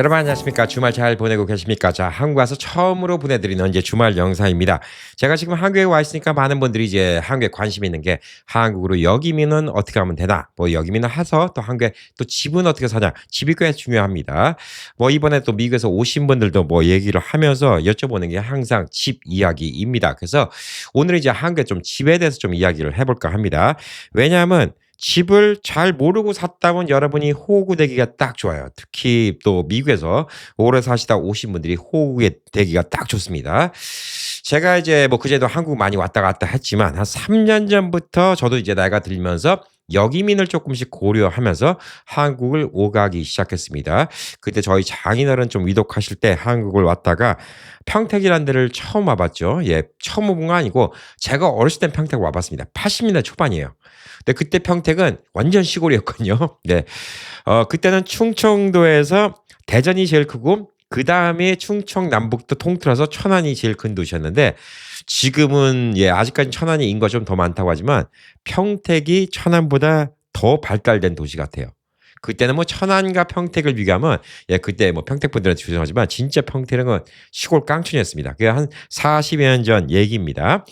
여러분 안녕하십니까? 주말 잘 보내고 계십니까? 자, 한국 와서 처음으로 보내드리는 이제 주말 영상입니다. 제가 지금 한국에 와 있으니까 많은 분들이 이제 한국에 관심 있는 게 한국으로 여기민은 어떻게 하면 되나? 뭐 여기민은 해서 또 한국에 또 집은 어떻게 사냐? 집이 꽤 중요합니다. 뭐 이번에 또 미국에서 오신 분들도 뭐 얘기를 하면서 여쭤보는 게 항상 집 이야기입니다. 그래서 오늘 이제 한국에 좀 집에 대해서 좀 이야기를 해볼까 합니다. 왜냐하면 집을 잘 모르고 샀다면 여러분이 호구되기가 딱 좋아요. 특히 또 미국에서 오래 사시다 오신 분들이 호구에 되기가 딱 좋습니다. 제가 이제 뭐 그제도 한국 많이 왔다 갔다 했지만 한 3년 전부터 저도 이제 나이가 들면서 여기민을 조금씩 고려하면서 한국을 오가기 시작했습니다. 그때 저희 장인어른 좀 위독하실 때 한국을 왔다가 평택이라는 데를 처음 와봤죠. 예, 처음 와본 건 아니고 제가 어렸을 땐 평택 와봤습니다. 80년대 초반이에요. 근데 그때 평택은 완전 시골이었거든요. 네. 그때는 충청도에서 대전이 제일 크고 그 다음에 충청 남북도 통틀어서 천안이 제일 큰 도시였는데 지금은 예 아직까지 천안이 인구가 좀 더 많다고 하지만 평택이 천안보다 더 발달된 도시 같아요. 그때는 뭐 천안과 평택을 비교하면 예 그때 뭐 평택 분들은 죄송하지만 진짜 평택은 시골 깡촌이었습니다. 그게 한 40여 년 전 얘기입니다.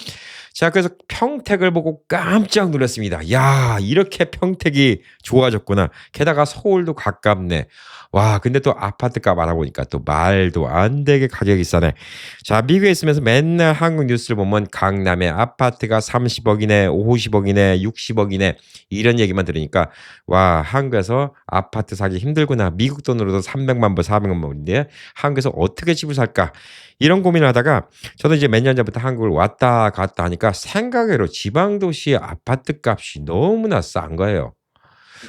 자, 그래서 평택을 보고 깜짝 놀랐습니다. 야, 이렇게 평택이 좋아졌구나. 게다가 서울도 가깝네. 와, 근데 또 아파트 값 알아보니까 또 말도 안 되게 가격이 싸네. 자, 미국에 있으면서 맨날 한국 뉴스를 보면 강남에 아파트가 30억이네, 50억이네, 60억이네 이런 얘기만 들으니까 와, 한국에서 아파트 사기 힘들구나. 미국 돈으로도 300만 불, 400만 불인데 한국에서 어떻게 집을 살까? 이런 고민을 하다가 저도 이제 몇 년 전부터 한국을 왔다 갔다 하니까 생각외로 지방 도시의 아파트 값이 너무나 싼 거예요.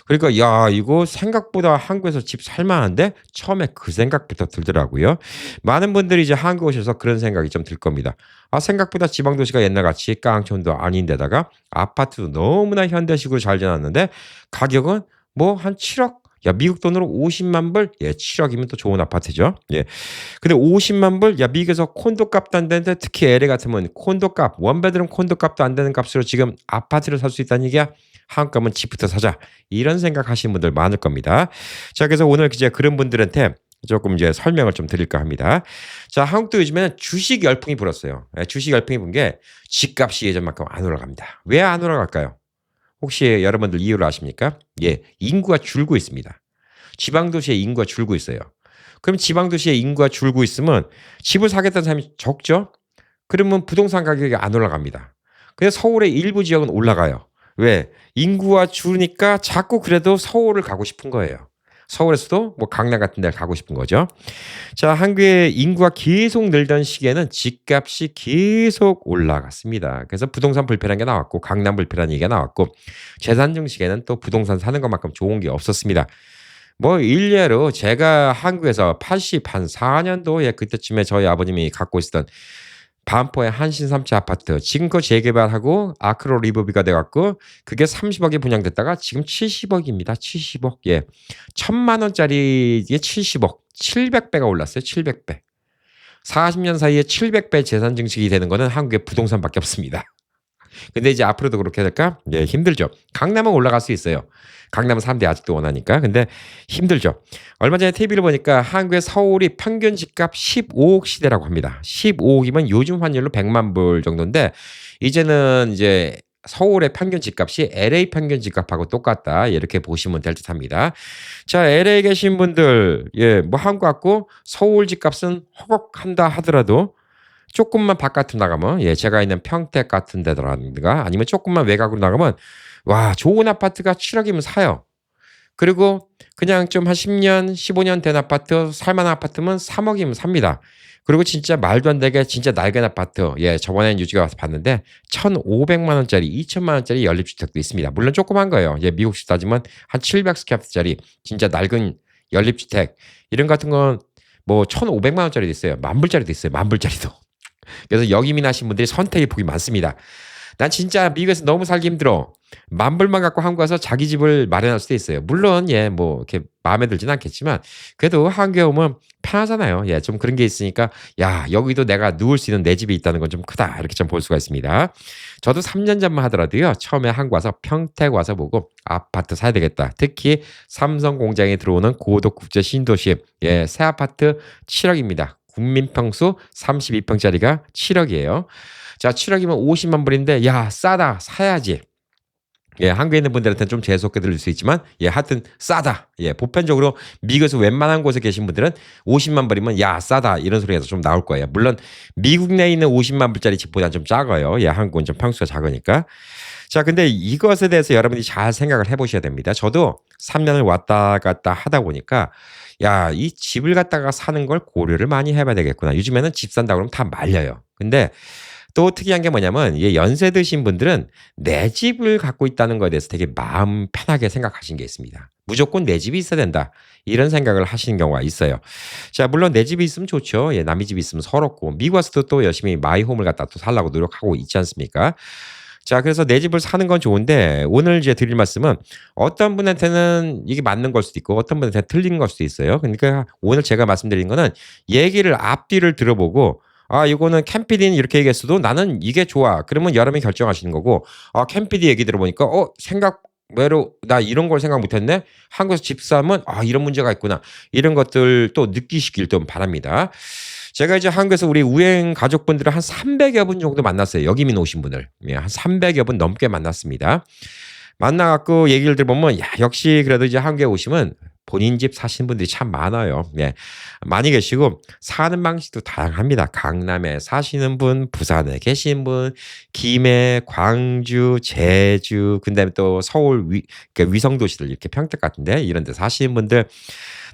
그러니까 야 이거 생각보다 한국에서 집 살만한데 처음에 그 생각부터 들더라고요. 많은 분들이 이제 한국 오셔서 그런 생각이 좀 들 겁니다. 아 생각보다 지방 도시가 옛날같이 깡촌도 아닌데다가 아파트도 너무나 현대식으로 잘 지어놨는데 가격은 뭐 한 7억 야 미국 돈으로 50만 불? 예 7억이면 또 좋은 아파트죠. 예. 근데 50만 불? 야 미국에서 콘도 값도 안 되는데 특히 LA 같으면 콘도 값 원베드룸 콘도 값도 안 되는 값으로 지금 아파트를 살 수 있다는 얘기야. 한국 가면 집부터 사자. 이런 생각하시는 분들 많을 겁니다. 자, 그래서 오늘 이제 그런 분들한테 조금 이제 설명을 좀 드릴까 합니다. 자, 한국도 요즘에는 주식 열풍이 불었어요. 예, 주식 열풍이 분 게 집값이 예전만큼 안 올라갑니다. 왜 안 올라갈까요? 혹시 여러분들 이유를 아십니까? 예, 인구가 줄고 있습니다. 지방 도시의 인구가 줄고 있어요. 그럼 지방 도시의 인구가 줄고 있으면 집을 사겠다는 사람이 적죠? 그러면 부동산 가격이 안 올라갑니다. 그래서 서울의 일부 지역은 올라가요. 왜? 인구가 줄으니까 자꾸 그래도 서울을 가고 싶은 거예요. 서울에서도 뭐 강남 같은 데를 가고 싶은 거죠. 자, 한국의 인구가 계속 늘던 시기에는 집값이 계속 올라갔습니다. 그래서 부동산 불패라는 게 나왔고 강남 불패라는 얘기가 나왔고 재산증 시기에는 또 부동산 사는 것만큼 좋은 게 없었습니다. 뭐 일례로 제가 한국에서 84년도에 그때쯤에 저희 아버님이 갖고 있었던 반포의 한신 3차 아파트 지금 그 재개발하고 아크로 리버비가 돼갖고 그게 30억에 분양됐다가 지금 70억입니다. 70억. 예. 1,000만 원짜리에 70억. 700배가 올랐어요. 700배. 40년 사이에 700배 재산 증식이 되는 거는 한국의 부동산밖에 없습니다. 근데 이제 앞으로도 그렇게 될까? 네, 힘들죠. 강남은 올라갈 수 있어요. 강남은 사람들이 아직도 원하니까. 근데 힘들죠. 얼마 전에 TV를 보니까 한국의 서울이 평균 집값 15억 시대라고 합니다. 15억이면 요즘 환율로 100만 불 정도인데 이제는 이제 서울의 평균 집값이 LA 평균 집값하고 똑같다. 이렇게 보시면 될 듯합니다. 자, LA 계신 분들, 예, 뭐 한국 같고 서울 집값은 허걱한다 하더라도 조금만 바깥으로 나가면 예 제가 있는 평택 같은 데라든가 아니면 조금만 외곽으로 나가면 와 좋은 아파트가 7억이면 사요. 그리고 그냥 좀 한 10년 15년 된 아파트 살만한 아파트면 3억이면 삽니다. 그리고 진짜 말도 안 되게 진짜 낡은 아파트 예 저번에 유지가 와서 봤는데 1,500만 원짜리 2천만 원짜리 연립주택도 있습니다. 물론 조그만 거예요. 예 미국식 따지면 한 700스퀘어피트짜리 진짜 낡은 연립주택 이런 같은 건 뭐 1,500만 원짜리도 있어요. 10,000불짜리도 있어요. 10,000불짜리도. 그래서 역이민하신 분들이 선택의 폭이 많습니다. 난 진짜 미국에서 너무 살기 힘들어. 만 불만 갖고 한국 와서 자기 집을 마련할 수도 있어요. 물론 예, 뭐 이렇게 마음에 들진 않겠지만 그래도 한국에 오면 편하잖아요. 예, 좀 그런 게 있으니까 야, 여기도 내가 누울 수 있는 내 집이 있다는 건 좀 크다. 이렇게 좀 볼 수가 있습니다. 저도 3년 전만 하더라도요. 처음에 한국 와서 평택 와서 보고 아파트 사야 되겠다. 특히 삼성 공장에 들어오는 고덕 국제 신도시. 예, 새 아파트 7억입니다. 국민평수 32평짜리가 7억이에요. 자, 7억이면 50만 불인데 야, 싸다. 사야지. 예, 한국에 있는 분들한테는 좀 재수없게 들릴 수 있지만, 예, 하여튼 싸다. 예, 보편적으로 미국에서 웬만한 곳에 계신 분들은 50만 불이면 야, 싸다. 이런 소리가 좀 나올 거예요. 물론 미국 내에 있는 50만 불짜리 집보다는 좀 작아요. 예, 한국은 좀 평수가 작으니까. 자, 근데 이것에 대해서 여러분이 잘 생각을 해보셔야 됩니다. 저도 3년을 왔다 갔다 하다 보니까 야, 이 집을 갖다가 사는 걸 고려를 많이 해봐야 되겠구나. 요즘에는 집 산다고 그러면 다 말려요. 근데 또 특이한 게 뭐냐면 이 연세 드신 분들은 내 집을 갖고 있다는 거에 대해서 되게 마음 편하게 생각하시는 게 있습니다. 무조건 내 집이 있어야 된다. 이런 생각을 하시는 경우가 있어요. 자, 물론 내 집이 있으면 좋죠. 예, 남의 집이 있으면 서럽고 미국 와서도 또 열심히 마이홈을 갖다 또 살라고 노력하고 있지 않습니까? 자, 그래서 내 집을 사는 건 좋은데 오늘 이제 드릴 말씀은 어떤 분한테는 이게 맞는 걸 수도 있고 어떤 분한테는 틀린 걸 수도 있어요. 그러니까 오늘 제가 말씀드린 거는 얘기를 앞뒤를 들어보고 아, 이거는 캠피디는 이렇게 얘기했어도 나는 이게 좋아. 그러면 여러분이 결정하시는 거고 아, 캠피디 얘기 들어보니까 생각외로 나 이런 걸 생각 못했네. 한국에서 집 사면 아, 이런 문제가 있구나. 이런 것들 또 느끼시길 좀 바랍니다. 제가 이제 한국에서 우리 우행 가족분들을 한 300여 분 정도 만났어요. 여기민 오신 분을. 예, 한 300여 분 넘게 만났습니다. 만나갖고 얘기를 들어보면, 야, 역시 그래도 이제 한국에 오시면 본인 집 사시는 분들이 참 많아요. 예. 많이 계시고, 사는 방식도 다양합니다. 강남에 사시는 분, 부산에 계신 분, 김해, 광주, 제주, 그 다음에 또 서울 그러니까 위성도시들 이렇게 평택 같은데 이런 데 사시는 분들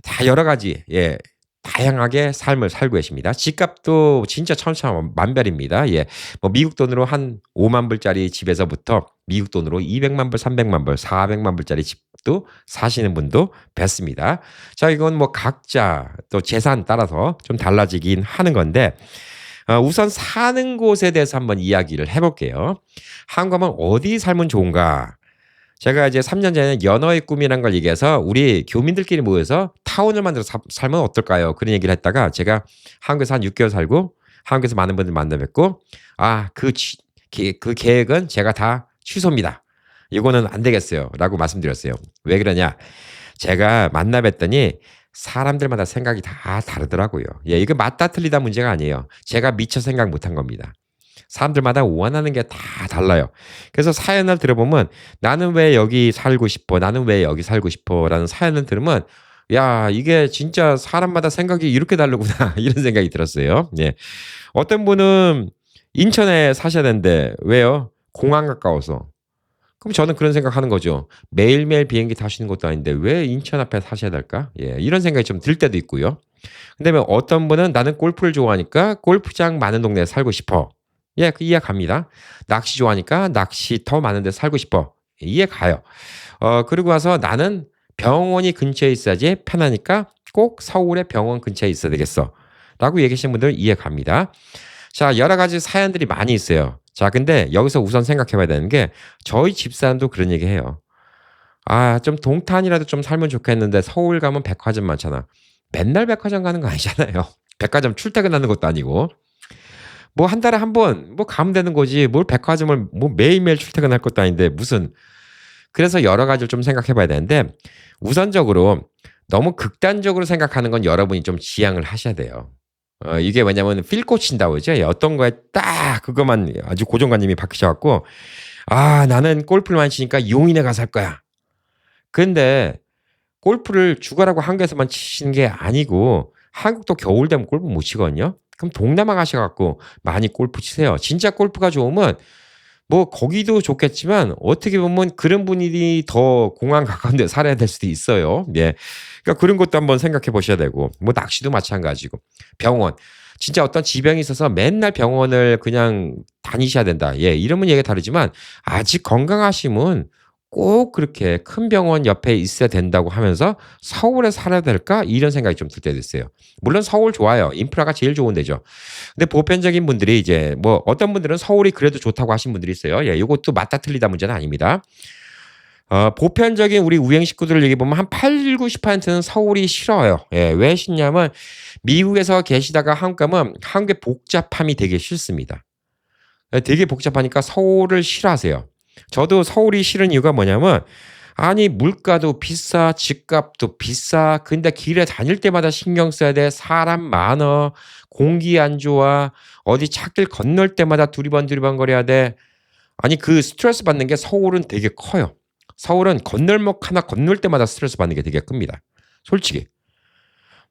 다 여러 가지, 예. 다양하게 삶을 살고 계십니다. 집값도 진짜 천차만별입니다. 예. 뭐 미국 돈으로 한 5만 불짜리 집에서부터 미국 돈으로 200만 불, 300만 불, 400만 불짜리 집도 사시는 분도 뵀습니다. 자, 이건 뭐 각자 또 재산 따라서 좀 달라지긴 하는 건데 우선 사는 곳에 대해서 한번 이야기를 해볼게요. 한국 하면 어디 살면 좋은가? 제가 이제 3년 전에 연어의 꿈이라는 걸 얘기해서 우리 교민들끼리 모여서 타운을 만들어 살면 어떨까요? 그런 얘기를 했다가 제가 한국에서 한 6개월 살고 한국에서 많은 분들 만나 뵙고 그 계획은 제가 다 취소입니다. 이거는 안 되겠어요. 라고 말씀드렸어요. 왜 그러냐? 제가 만나 뵀더니 사람들마다 생각이 다 다르더라고요. 예, 이거 맞다 틀리다 문제가 아니에요. 제가 미처 생각 못한 겁니다. 사람들마다 원하는 게 다 달라요. 그래서 사연을 들어보면 나는 왜 여기 살고 싶어? 나는 왜 여기 살고 싶어? 라는 사연을 들으면 야, 이게 진짜 사람마다 생각이 이렇게 다르구나. 이런 생각이 들었어요. 예. 어떤 분은 인천에 사셔야 되는데 왜요? 공항 가까워서. 그럼 저는 그런 생각하는 거죠. 매일매일 비행기 타시는 것도 아닌데 왜 인천 앞에 사셔야 될까? 예, 이런 생각이 좀 들 때도 있고요. 근데 어떤 분은 나는 골프를 좋아하니까 골프장 많은 동네에 살고 싶어. 예, 그 이해 갑니다. 낚시 좋아하니까 낚시 더 많은 데 살고 싶어. 이해 가요. 그리고 와서 나는 병원이 근처에 있어야지 편하니까 꼭 서울의 병원 근처에 있어야 되겠어. 라고 얘기하시는 분들 이해 갑니다. 자, 여러 가지 사연들이 많이 있어요. 자, 근데 여기서 우선 생각해 봐야 되는 게 저희 집사람도 그런 얘기 해요. 아, 좀 동탄이라도 좀 살면 좋겠는데 서울 가면 백화점 많잖아. 맨날 백화점 가는 거 아니잖아요. 백화점 출퇴근하는 것도 아니고. 뭐 한 달에 한 번 뭐 가면 되는 거지. 뭘 백화점을 뭐 매일매일 출퇴근할 것도 아닌데 무슨. 그래서 여러 가지를 좀 생각해 봐야 되는데 우선적으로 너무 극단적으로 생각하는 건 여러분이 좀 지양을 하셔야 돼요. 이게 뭐냐면 필 꽂힌다고 그러죠. 어떤 거에 딱 그것만 아주 고정관념이 박히셔 갖고 나는 골프를 많이 치니까 용인에 가서 할 거야. 근데 골프를 죽어라고 한국에서만 치시는 게 아니고 한국도 겨울 되면 골프 못 치거든요. 그럼 동남아 가셔 갖고 많이 골프 치세요. 진짜 골프가 좋으면 뭐 거기도 좋겠지만 어떻게 보면 그런 분이 더 공항 가까운 데 살아야 될 수도 있어요. 예. 그러니까 그런 것도 한번 생각해 보셔야 되고 뭐 낚시도 마찬가지고 병원 진짜 어떤 지병이 있어서 맨날 병원을 그냥 다니셔야 된다. 예. 이러면 얘기가 다르지만 아직 건강하시면 꼭 그렇게 큰 병원 옆에 있어야 된다고 하면서 '서울에 살아야 될까?' 이런 생각이 좀 들 때도 있어요. 물론 서울 좋아요. 인프라가 제일 좋은 데죠. 근데 보편적인 분들이 이제 뭐 어떤 분들은 서울이 그래도 좋다고 하신 분들이 있어요. 예, 요것도 맞다 틀리다 문제는 아닙니다. 보편적인 우리 우행 식구들을 얘기해 보면 한 80-90%는 서울이 싫어요. 예, 왜 싫냐면 미국에서 계시다가 한국 가면 한국의 복잡함이 되게 싫습니다. 예, 되게 복잡하니까 서울을 싫어하세요. 저도 서울이 싫은 이유가 뭐냐면 아니 물가도 비싸, 집값도 비싸. 근데 길에 다닐 때마다 신경 써야 돼. 사람 많어. 공기 안 좋아. 어디 찾길 건널 때마다 두리번두리번 거려야 돼. 아니 그 스트레스 받는 게 서울은 되게 커요. 서울은 건널목 하나 건널 때마다 스트레스 받는 게 되게 큽니다. 솔직히.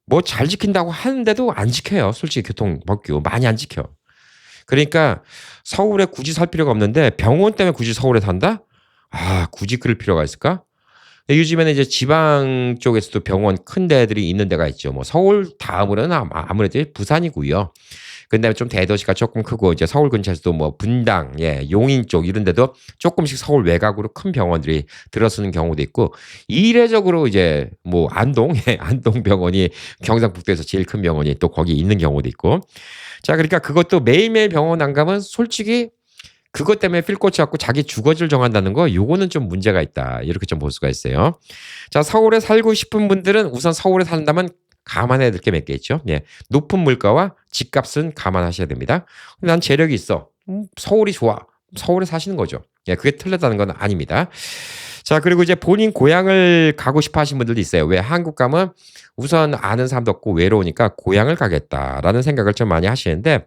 뭐 잘 지킨다고 하는데도 안 지켜요. 솔직히 교통법규 많이 안 지켜. 그러니까 서울에 굳이 살 필요가 없는데 병원 때문에 굳이 서울에 산다? 아, 굳이 그럴 필요가 있을까? 요즘에는 이제 지방 쪽에서도 병원 큰 데들이 있는 데가 있죠. 뭐 서울 다음으로는 아무래도 부산이고요. 그다음에 좀 대도시가 조금 크고 이제 서울 근처에서도 뭐 분당, 예, 용인 쪽 이런 데도 조금씩 서울 외곽으로 큰 병원들이 들어서는 경우도 있고 이례적으로 이제 뭐 안동, 예, 안동병원이 경상북도에서 제일 큰 병원이 또 거기 있는 경우도 있고. 자, 그러니까 그것도 매일매일 병원 안 가면 솔직히 그것 때문에 필 꽂혀 갖고 자기 주거지를 정한다는 거 요거는 좀 문제가 있다. 이렇게 좀 볼 수가 있어요. 자, 서울에 살고 싶은 분들은 우선 서울에 산다면 감안해야 될 게 몇 개 있죠. 예. 높은 물가와 집값은 감안하셔야 됩니다. 난 재력이 있어. 서울이 좋아. 서울에 사시는 거죠. 예, 그게 틀렸다는 건 아닙니다. 자, 그리고 이제 본인 고향을 가고 싶어 하시는 분들도 있어요. 왜 한국 가면 우선 아는 사람도 없고 외로우니까 고향을 가겠다라는 생각을 좀 많이 하시는데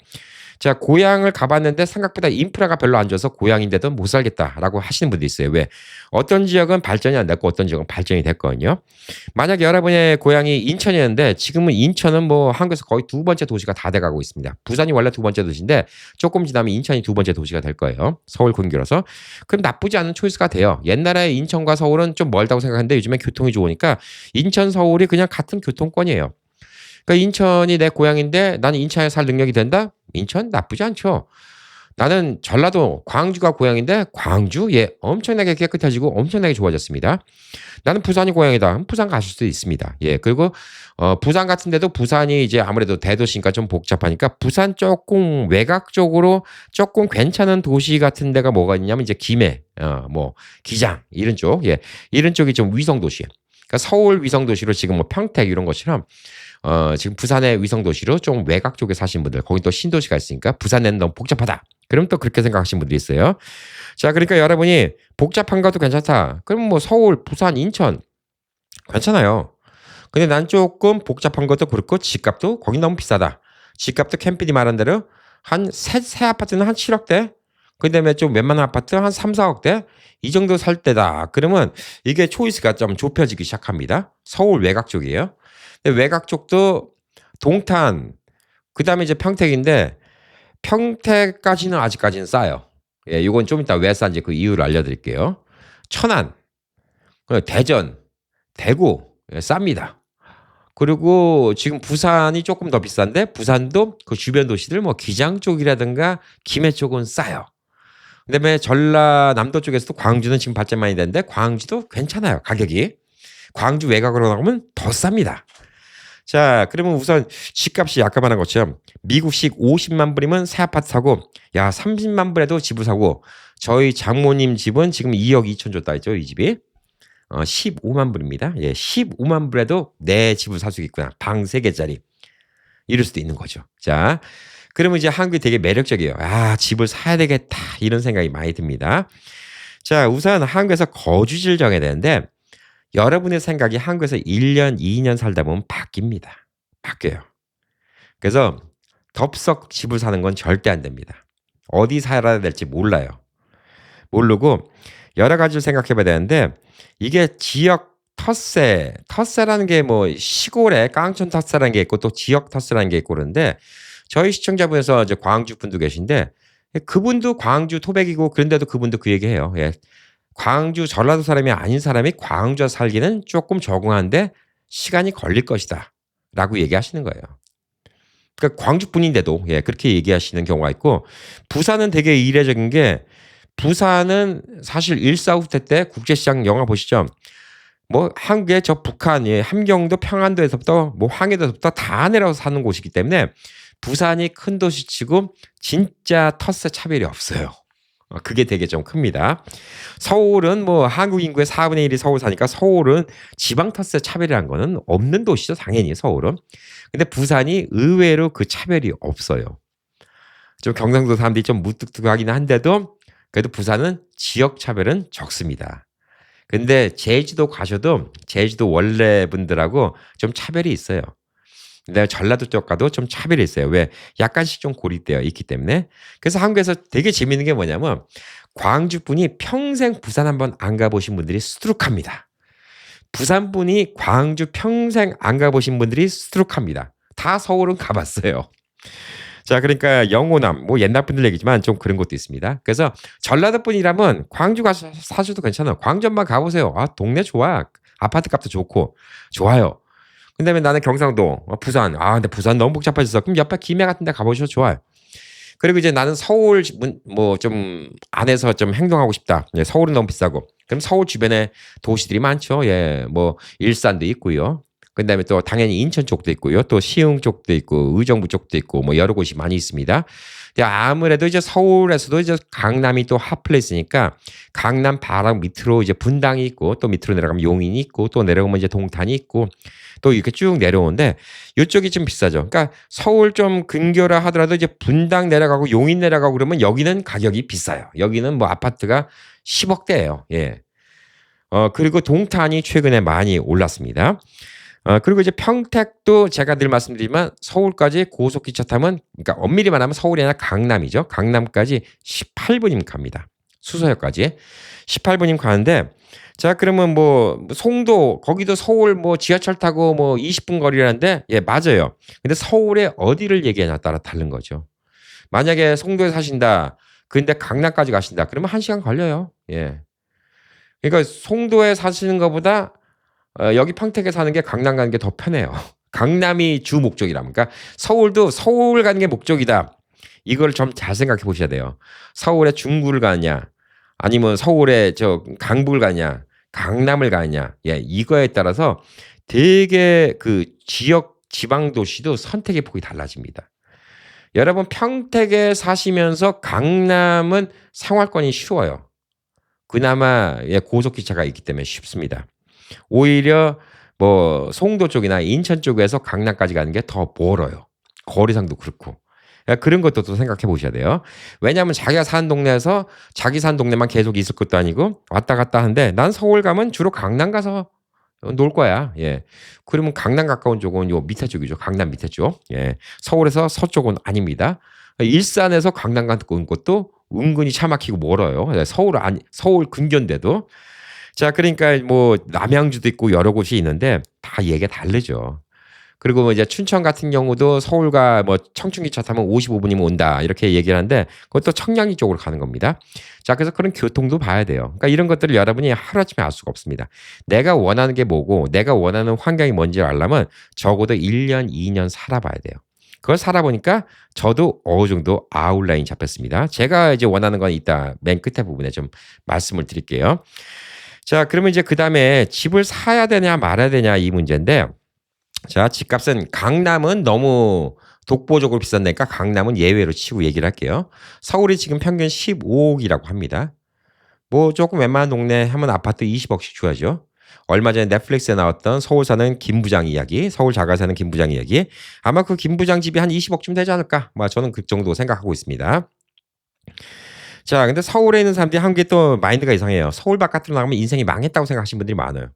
자, 고향을 가봤는데 생각보다 인프라가 별로 안 좋아서 고향인데도 못 살겠다라고 하시는 분도 있어요. 왜? 어떤 지역은 발전이 안 됐고 어떤 지역은 발전이 됐거든요. 만약 여러분의 고향이 인천이었는데 지금은 인천은 뭐 한국에서 거의 두 번째 도시가 다 돼가고 있습니다. 부산이 원래 두 번째 도시인데 조금 지나면 인천이 두 번째 도시가 될 거예요. 서울 근교라서. 그럼 나쁘지 않은 초이스가 돼요. 옛날에 인천과 서울은 좀 멀다고 생각했는데 요즘에 교통이 좋으니까 인천, 서울이 그냥 같은 교통권이에요. 그러니까 인천이 내 고향인데 나는 인천에 살 능력이 된다? 인천 나쁘지 않죠. 나는 전라도 광주가 고향인데 광주 예 엄청나게 깨끗해지고 엄청나게 좋아졌습니다. 나는 부산이 고향이다. 부산 가실 수도 있습니다. 예, 그리고 부산 같은 데도 부산이 이제 아무래도 대도시니까 좀 복잡하니까 부산 조금 외곽 쪽으로 조금 괜찮은 도시 같은 데가 뭐가 있냐면 이제 김해 뭐 기장 이런 쪽 예, 이런 쪽이 좀 위성 도시. 그러니까 서울 위성 도시로 지금 뭐 평택 이런 것처럼 지금 부산의 위성 도시로 좀 외곽 쪽에 사신 분들, 거기 또 신도시가 있으니까 부산에는 너무 복잡하다. 그럼 또 그렇게 생각하시는 분들이 있어요. 자, 그러니까 여러분이 복잡한 것도 괜찮다. 그럼 뭐 서울, 부산, 인천 괜찮아요. 근데 난 조금 복잡한 것도 그렇고 집값도 거기 너무 비싸다. 집값도 캠피디 말한 대로 한 새 아파트는 한 7억대. 그다음에 좀 웬만한 아파트 한 3, 4억대. 이 정도 살 때다. 그러면 이게 초이스가 좀 좁혀지기 시작합니다. 서울 외곽 쪽이에요. 근데 외곽 쪽도 동탄, 그다음에 이제 평택인데 평택까지는 아직까지는 싸요. 예, 이건 좀 이따 왜 싼지 그 이유를 알려드릴게요. 천안, 대전, 대구 예, 쌉니다. 그리고 지금 부산이 조금 더 비싼데 부산도 그 주변 도시들 뭐 기장 쪽이라든가 김해 쪽은 싸요. 그다음에 전라남도 쪽에서도 광주는 지금 발전 많이 되는데 광주도 괜찮아요 가격이. 광주 외곽으로 나가면 더 쌉니다. 자, 그러면 우선 집값이 아까 말한 것처럼 미국식 50만 불이면 새 아파트 사고 야 30만 불에도 집을 사고 저희 장모님 집은 지금 2억 2천 줬다 했죠 이 집이 15만 불입니다. 예, 15만 불에도 내 집을 살 수 있구나. 방 3개짜리. 이럴 수도 있는 거죠. 자, 그러면 이제 한국이 되게 매력적이에요. 아, 집을 사야 되겠다. 이런 생각이 많이 듭니다. 자, 우선 한국에서 거주지를 정해야 되는데 여러분의 생각이 한국에서 1년, 2년 살다 보면 바뀝니다. 바뀌어요. 그래서 덥석 집을 사는 건 절대 안 됩니다. 어디 살아야 될지 몰라요. 모르고 여러 가지를 생각해 봐야 되는데 이게 지역 텃세라는 게 뭐 시골에 깡촌 텃세라는 게 있고 또 지역 텃세라는 게 있고 그런데 저희 시청자분에서 이제 광주 분도 계신데 그분도 광주 토백이고 그런데도 그분도 그 얘기해요. 예. 광주 전라도 사람이 아닌 사람이 광주에 살기는 조금 적응하는데 시간이 걸릴 것이다라고 얘기하시는 거예요. 그러니까 광주 분인데도 예, 그렇게 얘기하시는 경우가 있고 부산은 되게 이례적인 게 부산은 사실 일사후퇴 때 국제시장 영화 보시죠. 뭐 한국의 저 북한이 함경도 평안도에서부터 뭐 황해도에서부터 다 내려서 사는 곳이기 때문에 부산이 큰 도시치고 진짜 텃세 차별이 없어요. 그게 되게 좀 큽니다. 서울은 뭐 한국 인구의 4분의 1이 서울 사니까 서울은 지방 텃세 차별이란 거는 없는 도시죠. 당연히 서울은. 근데 부산이 의외로 그 차별이 없어요. 좀 경상도 사람들이 좀 무뚝뚝하긴 한데도 그래도 부산은 지역 차별은 적습니다. 근데 제주도 가셔도 제주도 원래 분들하고 좀 차별이 있어요. 근데 전라도 쪽 가도 좀 차별이 있어요. 왜? 약간씩 좀 고립되어 있기 때문에. 그래서 한국에서 되게 재밌는 게 뭐냐면 광주 분이 평생 부산 한번 안 가보신 분들이 수두룩합니다. 부산 분이 광주 평생 안 가보신 분들이 수두룩합니다. 다 서울은 가봤어요. 자, 그러니까 영호남, 뭐 옛날 분들 얘기지만 좀 그런 것도 있습니다. 그래서 전라도 분이라면 광주 가서 사셔도 괜찮아요. 광주 한번 가보세요. 아, 동네 좋아. 아파트 값도 좋고. 좋아요. 근데 나는 경상도, 부산. 아, 근데 부산 너무 복잡해졌어. 그럼 옆에 김해 같은 데 가보셔도 좋아요. 그리고 이제 나는 서울 뭐 좀 안에서 좀 행동하고 싶다. 서울은 너무 비싸고. 그럼 서울 주변에 도시들이 많죠. 예, 뭐 일산도 있고요. 그다음에 또 당연히 인천 쪽도 있고요. 또 시흥 쪽도 있고 의정부 쪽도 있고 뭐 여러 곳이 많이 있습니다. 근데 아무래도 이제 서울에서도 이제 강남이 또 핫플레이스니까 강남 바로 밑으로 이제 분당이 있고 또 밑으로 내려가면 용인이 있고 또 내려오면 이제 동탄이 있고 또 이렇게 쭉 내려오는데 이쪽이 좀 비싸죠. 그러니까 서울 좀 근교라 하더라도 이제 분당 내려가고 용인 내려가고 그러면 여기는 가격이 비싸요. 여기는 뭐 아파트가 10억대예요. 예. 그리고 동탄이 최근에 많이 올랐습니다. 그리고 이제 평택도 제가 늘 말씀드리지만 서울까지 고속기차 타면 그러니까 엄밀히 말하면 서울이 아니라 강남이죠. 강남까지 18분이면 갑니다. 수서역까지 18분이면 가는데 자 그러면 뭐 송도 거기도 서울 뭐 지하철 타고 뭐 20분 거리라는데 예 맞아요. 근데 서울에 어디를 얘기하냐에 따라 다른 거죠. 만약에 송도에 사신다. 근데 강남까지 가신다. 그러면 1시간 걸려요. 예. 그러니까 송도에 사시는 것보다 여기 평택에 사는 게 강남 가는 게 더 편해요. 강남이 주 목적이라면. 그러니까 서울도 서울 가는 게 목적이다. 이걸 좀 잘 생각해 보셔야 돼요. 서울에 중구를 가느냐, 아니면 서울에 저 강북을 가느냐, 강남을 가느냐. 예, 이거에 따라서 되게 그 지역 지방 도시도 선택의 폭이 달라집니다. 여러분 평택에 사시면서 강남은 생활권이 쉬워요. 그나마 예, 고속기차가 있기 때문에 쉽습니다. 오히려 뭐 송도 쪽이나 인천 쪽에서 강남까지 가는 게 더 멀어요. 거리상도 그렇고. 그런 것도 또 생각해 보셔야 돼요. 왜냐하면 자기가 사는 동네에서 자기 사는 동네만 계속 있을 것도 아니고 왔다 갔다 하는데 난 서울 가면 주로 강남 가서 놀 거야. 예. 그러면 강남 가까운 쪽은 요 밑에 쪽이죠. 강남 밑에 쪽. 예. 서울에서 서쪽은 아닙니다. 일산에서 강남 가는 것도 은근히 차 막히고 멀어요. 서울 근교인데도. 자, 그러니까 뭐 남양주도 있고 여러 곳이 있는데 다 얘기가 다르죠. 그리고 뭐 이제 춘천 같은 경우도 서울과 뭐 청춘기차 타면 55분이면 온다 이렇게 얘기를 하는데 그것도 청량리 쪽으로 가는 겁니다. 자, 그래서 그런 교통도 봐야 돼요. 그러니까 이런 것들을 여러분이 하루아침에 알 수가 없습니다. 내가 원하는 게 뭐고 내가 원하는 환경이 뭔지를 알려면 적어도 1년, 2년 살아봐야 돼요. 그걸 살아보니까 저도 어느 정도 아웃라인 잡혔습니다. 제가 이제 원하는 건 이따 맨 끝에 부분에 좀 말씀을 드릴게요. 자, 그러면 이제 그 다음에 집을 사야 되냐 말아야 되냐 이 문제인데 자, 집값은 강남은 너무 독보적으로 비싼데니까 강남은 예외로 치고 얘기를 할게요. 서울이 지금 평균 15억이라고 합니다. 뭐 조금 웬만한 동네 하면 아파트 20억씩 줘야죠. 얼마 전에 넷플릭스에 나왔던 서울 사는 김 부장 이야기, 서울 자가 사는 김 부장 이야기. 아마 그 김 부장 집이 한 20억쯤 되지 않을까? 저는 그 정도 생각하고 있습니다. 자, 근데 서울에 있는 사람들이 한 게 또 마인드가 이상해요. 서울 바깥으로 나가면 인생이 망했다고 생각하시는 분들이 많아요.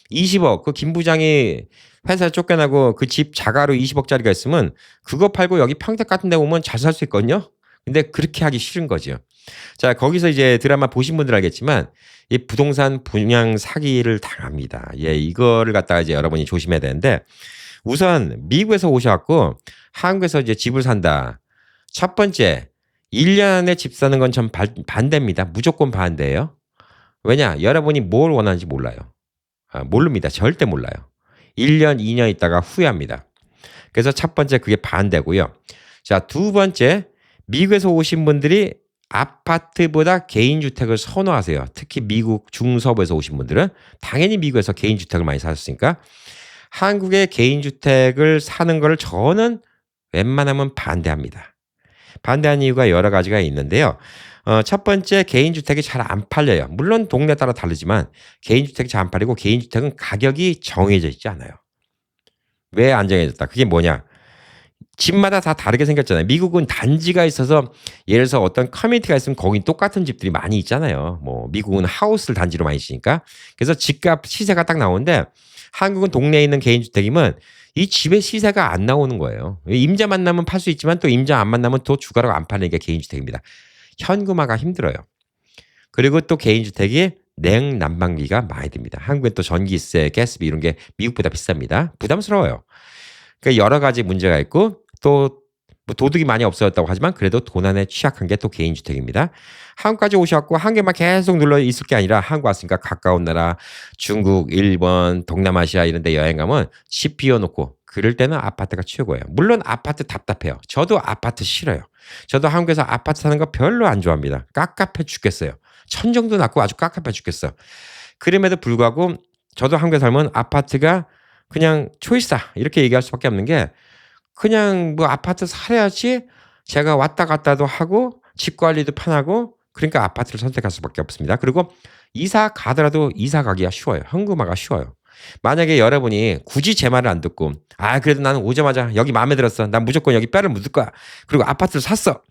20억, 그 김 부장이 회사에 쫓겨나고 그 집 자가로 20억짜리가 있으면 그거 팔고 여기 평택 같은 데 오면 잘 살 수 있거든요. 근데 그렇게 하기 싫은 거죠. 자, 거기서 이제 드라마 보신 분들 알겠지만 이 부동산 분양 사기를 당합니다. 예, 이거를 갖다가 이제 여러분이 조심해야 되는데 우선 미국에서 오셔갖고 한국에서 이제 집을 산다. 첫 번째, 1년에 집 사는 건 전 반대입니다. 무조건 반대예요. 왜냐? 여러분이 뭘 원하는지 몰라요. 모릅니다. 절대 몰라요. 1년, 2년 있다가 후회합니다. 그래서 첫 번째 그게 반대고요. 자, 두 번째, 미국에서 오신 분들이 아파트보다 개인주택을 선호하세요. 특히 미국 중서부에서 오신 분들은 당연히 미국에서 개인주택을 많이 사셨으니까 한국의 개인주택을 사는 걸 저는 웬만하면 반대합니다. 반대하는 이유가 여러 가지가 있는데요. 첫 번째 개인주택이 잘 안 팔려요. 물론 동네 따라 다르지만 개인주택이 잘 안 팔리고 개인주택은 가격이 정해져 있지 않아요. 왜 안 정해졌다? 그게 뭐냐? 집마다 다 다르게 생겼잖아요. 미국은 단지가 있어서 예를 들어서 어떤 커뮤니티가 있으면 거긴 똑같은 집들이 많이 있잖아요. 뭐 미국은 하우스를 단지로 많이 지니까. 그래서 집값 시세가 딱 나오는데 한국은 동네에 있는 개인주택이면 이 집의 시세가 안 나오는 거예요. 임자 만나면 팔 수 있지만 또 임자 안 만나면 또 주가로 안 파는 게 개인주택입니다. 현금화가 힘들어요. 그리고 또 개인주택이 냉난방비가 많이 듭니다. 한국엔 또 전기세, 가스비 이런 게 미국보다 비쌉니다. 부담스러워요. 그러니까 여러 가지 문제가 있고 또 뭐 도둑이 많이 없어졌다고 하지만 그래도 도난에 취약한 게 또 개인주택입니다. 한국까지 오셔갖고 한국에만 계속 눌러 있을 게 아니라 한국 왔으니까 가까운 나라 중국, 일본, 동남아시아 이런 데 여행 가면 집 비워놓고 그럴 때는 아파트가 최고예요. 물론 아파트 답답해요. 저도 아파트 싫어요. 저도 한국에서 아파트 사는 거 별로 안 좋아합니다. 깝깝해 죽겠어요. 천정도 낮고 아주 깝깝해 죽겠어. 그럼에도 불구하고 저도 한국에 살면 아파트가 그냥 초이스다 이렇게 얘기할 수밖에 없는 게 그냥 뭐 아파트 살아야지 제가 왔다 갔다도 하고 집 관리도 편하고 그러니까 아파트를 선택할 수밖에 없습니다. 그리고 이사 가더라도 이사 가기가 쉬워요. 현금화가 쉬워요. 만약에 여러분이 굳이 제 말을 안 듣고 그래도 나는 오자마자 여기 마음에 들었어. 난 무조건 여기 뼈를 묻을 거야. 그리고 아파트를 샀어.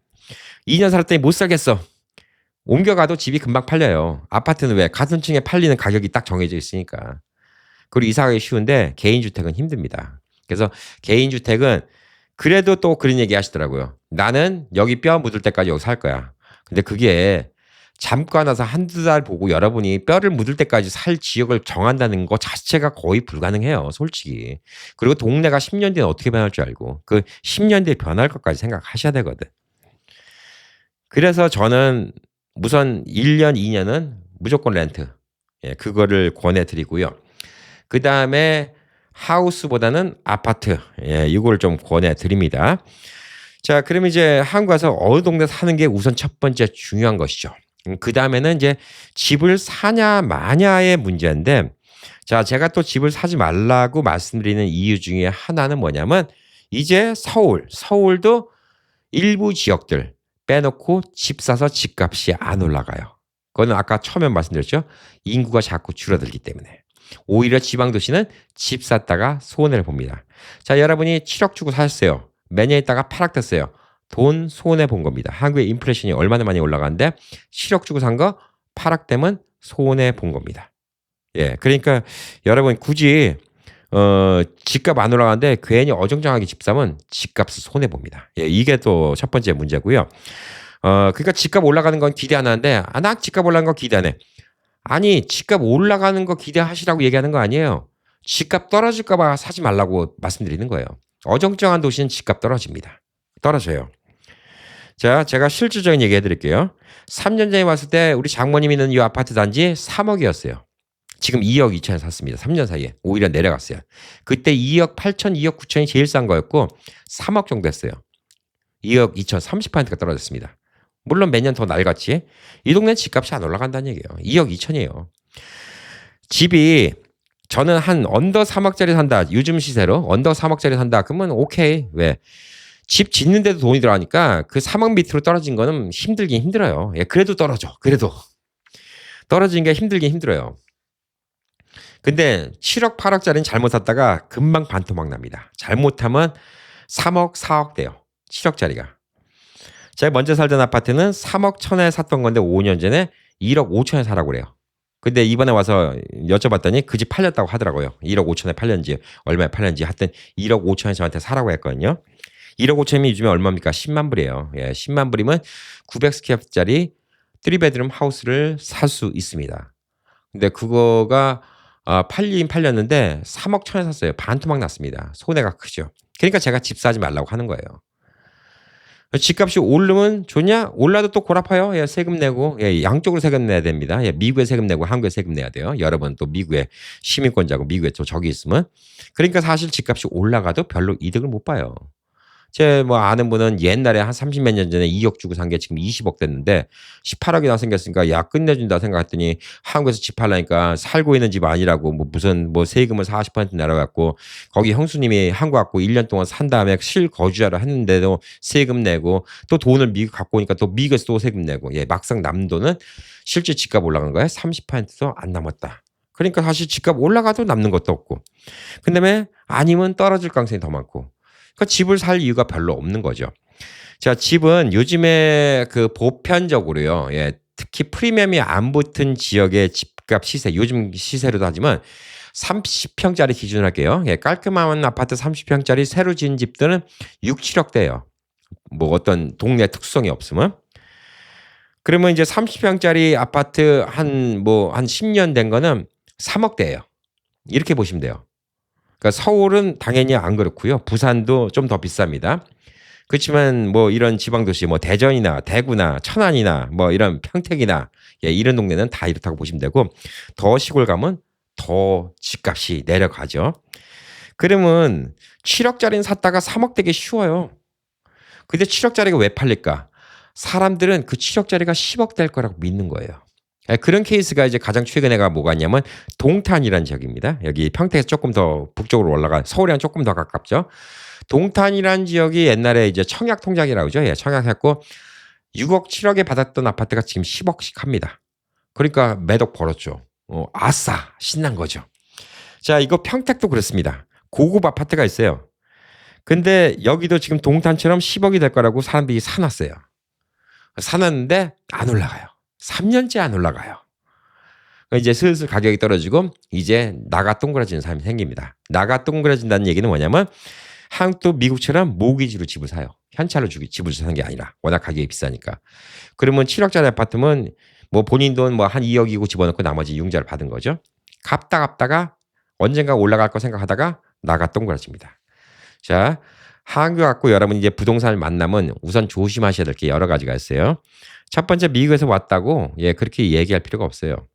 2년 살았더니 못 살겠어. 옮겨가도 집이 금방 팔려요. 아파트는 왜? 같은 층에 팔리는 가격이 딱 정해져 있으니까. 그리고 이사가기 쉬운데 개인주택은 힘듭니다. 그래서 개인주택은 그래도 또 그런 얘기 하시더라고요. 나는 여기 뼈 묻을 때까지 여기 살 거야. 근데 그게 잠깐 와서 한두 달 보고 여러분이 뼈를 묻을 때까지 살 지역을 정한다는 것 자체가 거의 불가능해요. 솔직히. 그리고 동네가 10년 뒤에 어떻게 변할 줄 알고 그 10년 뒤에 변할 것까지 생각하셔야 되거든. 그래서 저는 우선 1년, 2년은 무조건 렌트. 그거를 권해드리고요. 그 다음에 하우스보다는 아파트. 이걸 좀 권해드립니다. 자, 그럼 이제 한국 와서 어느 동네 사는 게 우선 첫 번째 중요한 것이죠. 그 다음에는 이제 집을 사냐 마냐의 문제인데, 자, 제가 또 집을 사지 말라고 말씀드리는 이유 중에 하나는 뭐냐면, 이제 서울도 일부 지역들 빼놓고 집 사서 집값이 안 올라가요. 그거는 아까 처음에 말씀드렸죠. 인구가 자꾸 줄어들기 때문에. 오히려 지방 도시는 집 샀다가 손해를 봅니다. 자, 여러분이 7억 주고 사셨어요. 몇 년 있다가 파락됐어요. 돈 손해 본 겁니다. 한국의 인플레이션이 얼마나 많이 올라가는데 7억 주고 산 거 파락되면 손해 본 겁니다. 그러니까 여러분 굳이 집값 안 올라가는데 괜히 어정쩡하게 집 사면 집값을 손해 봅니다. 이게 또 첫 번째 문제고요. 그러니까 집값 올라가는 건 기대 안 하는데 나 집값 올라가는 거 기대 안 해. 아니 집값 올라가는 거 기대하시라고 얘기하는 거 아니에요. 집값 떨어질까 봐 사지 말라고 말씀드리는 거예요. 어정쩡한 도시는 집값 떨어져요. 자, 제가 실질적인 얘기 해드릴게요. 3년 전에 왔을 때 우리 장모님이 있는 이 아파트 단지 3억이었어요. 지금 2억 2천에 샀습니다. 3년 사이에. 오히려 내려갔어요. 그때 2억 8천, 2억 9천이 제일 싼 거였고 3억 정도 했어요. 2억 2천, 30%가 떨어졌습니다. 물론 몇 년 더 낡았지. 이 동네는 집값이 안 올라간다는 얘기예요. 2억 2천이에요. 집이 저는 한 언더 3억짜리 산다. 요즘 시세로 언더 3억짜리 산다. 그러면 오케이. 왜? 집 짓는데도 돈이 들어가니까 그 3억 밑으로 떨어진 거는 힘들긴 힘들어요. 그래도 떨어져. 그래도. 떨어지는 게 힘들긴 힘들어요. 근데 7억, 8억짜리는 잘못 샀다가 금방 반토막 납니다. 잘못하면 3억, 4억 돼요. 7억짜리가. 제가 먼저 살던 아파트는 3억 1천에 샀던 건데 5년 전에 1억 5천에 사라고 그래요. 근데 이번에 와서 여쭤봤더니 그 집 팔렸다고 하더라고요. 1억 5천에 팔렸는지 얼마에 팔렸는지 하여튼 1억 5천에 저한테 사라고 했거든요. 1억 5천이면 요즘에 얼마입니까? 10만 불이에요. 10만 불이면 900스퀘어짜리 3베드룸 하우스를 살 수 있습니다. 근데 그거가 팔렸는데 3억 1천에 샀어요. 반토막 났습니다. 손해가 크죠. 그러니까 제가 집 사지 말라고 하는 거예요. 집값이 오르면 좋냐? 올라도 또 골아파요. 세금 내고 양쪽으로 세금 내야 됩니다. 미국에 세금 내고 한국에 세금 내야 돼요. 여러분 또 미국에 시민권자고 미국에 또 저기 있으면 그러니까 사실 집값이 올라가도 별로 이득을 못 봐요. 제 뭐 아는 분은 옛날에 한 30 몇 년 전에 2억 주고 산 게 지금 20억 됐는데 18억이나 생겼으니까 야 끝내준다 생각했더니 한국에서 집 팔라니까 살고 있는 집 아니라고 뭐 무슨 뭐 세금을 40% 내려갖고 거기 형수님이 한국 갖고 1년 동안 산 다음에 실거주자를 했는데도 세금 내고 또 돈을 미국 갖고 오니까 또 미국에서 또 세금 내고 예 막상 남는 돈은 실제 집값 올라간 거에 30%도 안 남았다. 그러니까 사실 집값 올라가도 남는 것도 없고 그다음에 아니면 떨어질 가능성이 더 많고 그러니까 집을 살 이유가 별로 없는 거죠. 자, 집은 요즘에 그 보편적으로요. 예, 특히 프리미엄이 안 붙은 지역의 집값 시세, 요즘 시세로도 하지만 30평짜리 기준으로 할게요. 예, 깔끔한 아파트 30평짜리 새로 지은 집들은 6, 7억대예요. 뭐 어떤 동네 특수성이 없으면. 그러면 이제 30평짜리 아파트 한 10년 된 거는 3억대예요. 이렇게 보시면 돼요. 그러니까 서울은 당연히 안 그렇고요. 부산도 좀 더 비쌉니다. 그렇지만 뭐 이런 지방 도시 뭐 대전이나 대구나 천안이나 뭐 이런 평택이나 예, 이런 동네는 다 이렇다고 보시면 되고 더 시골 가면 더 집값이 내려가죠. 그러면 7억짜리는 샀다가 3억 되기 쉬워요. 근데 7억짜리가 왜 팔릴까? 사람들은 그 7억짜리가 10억 될 거라고 믿는 거예요. 예, 그런 케이스가 이제 가장 최근에가 뭐가 있냐면 동탄이라는 지역입니다. 여기 평택에서 조금 더 북쪽으로 올라가 서울이랑 조금 더 가깝죠. 동탄이라는 지역이 옛날에 이제 청약 통장이라고 그러죠. 예, 청약했고 6억 7억에 받았던 아파트가 지금 10억씩 합니다. 그러니까 매덕 벌었죠. 아싸 신난 거죠. 자, 이거 평택도 그렇습니다. 고급 아파트가 있어요. 근데 여기도 지금 동탄처럼 10억이 될 거라고 사람들이 사놨어요. 사놨는데 안 올라가요. 3년째 안 올라가요. 이제 슬슬 가격이 떨어지고 이제 나가 동그라지는 사람이 생깁니다. 나가 동그라진다는 얘기는 뭐냐면 한국도 미국처럼 모기지로 집을 사요. 현찰로 집을 사는 게 아니라 워낙 가격이 비싸니까. 그러면 7억짜리 아파트면 뭐 본인 돈 뭐 한 2억이고 집어넣고 나머지 융자를 받은 거죠. 갚다가 언젠가 올라갈 거 생각하다가 나가 동그라집니다. 자, 한국 갖고 여러분 이제 부동산을 만나면 우선 조심하셔야 될 게 여러 가지가 있어요. 첫 번째 미국에서 왔다고 예 그렇게 얘기할 필요가 없어요.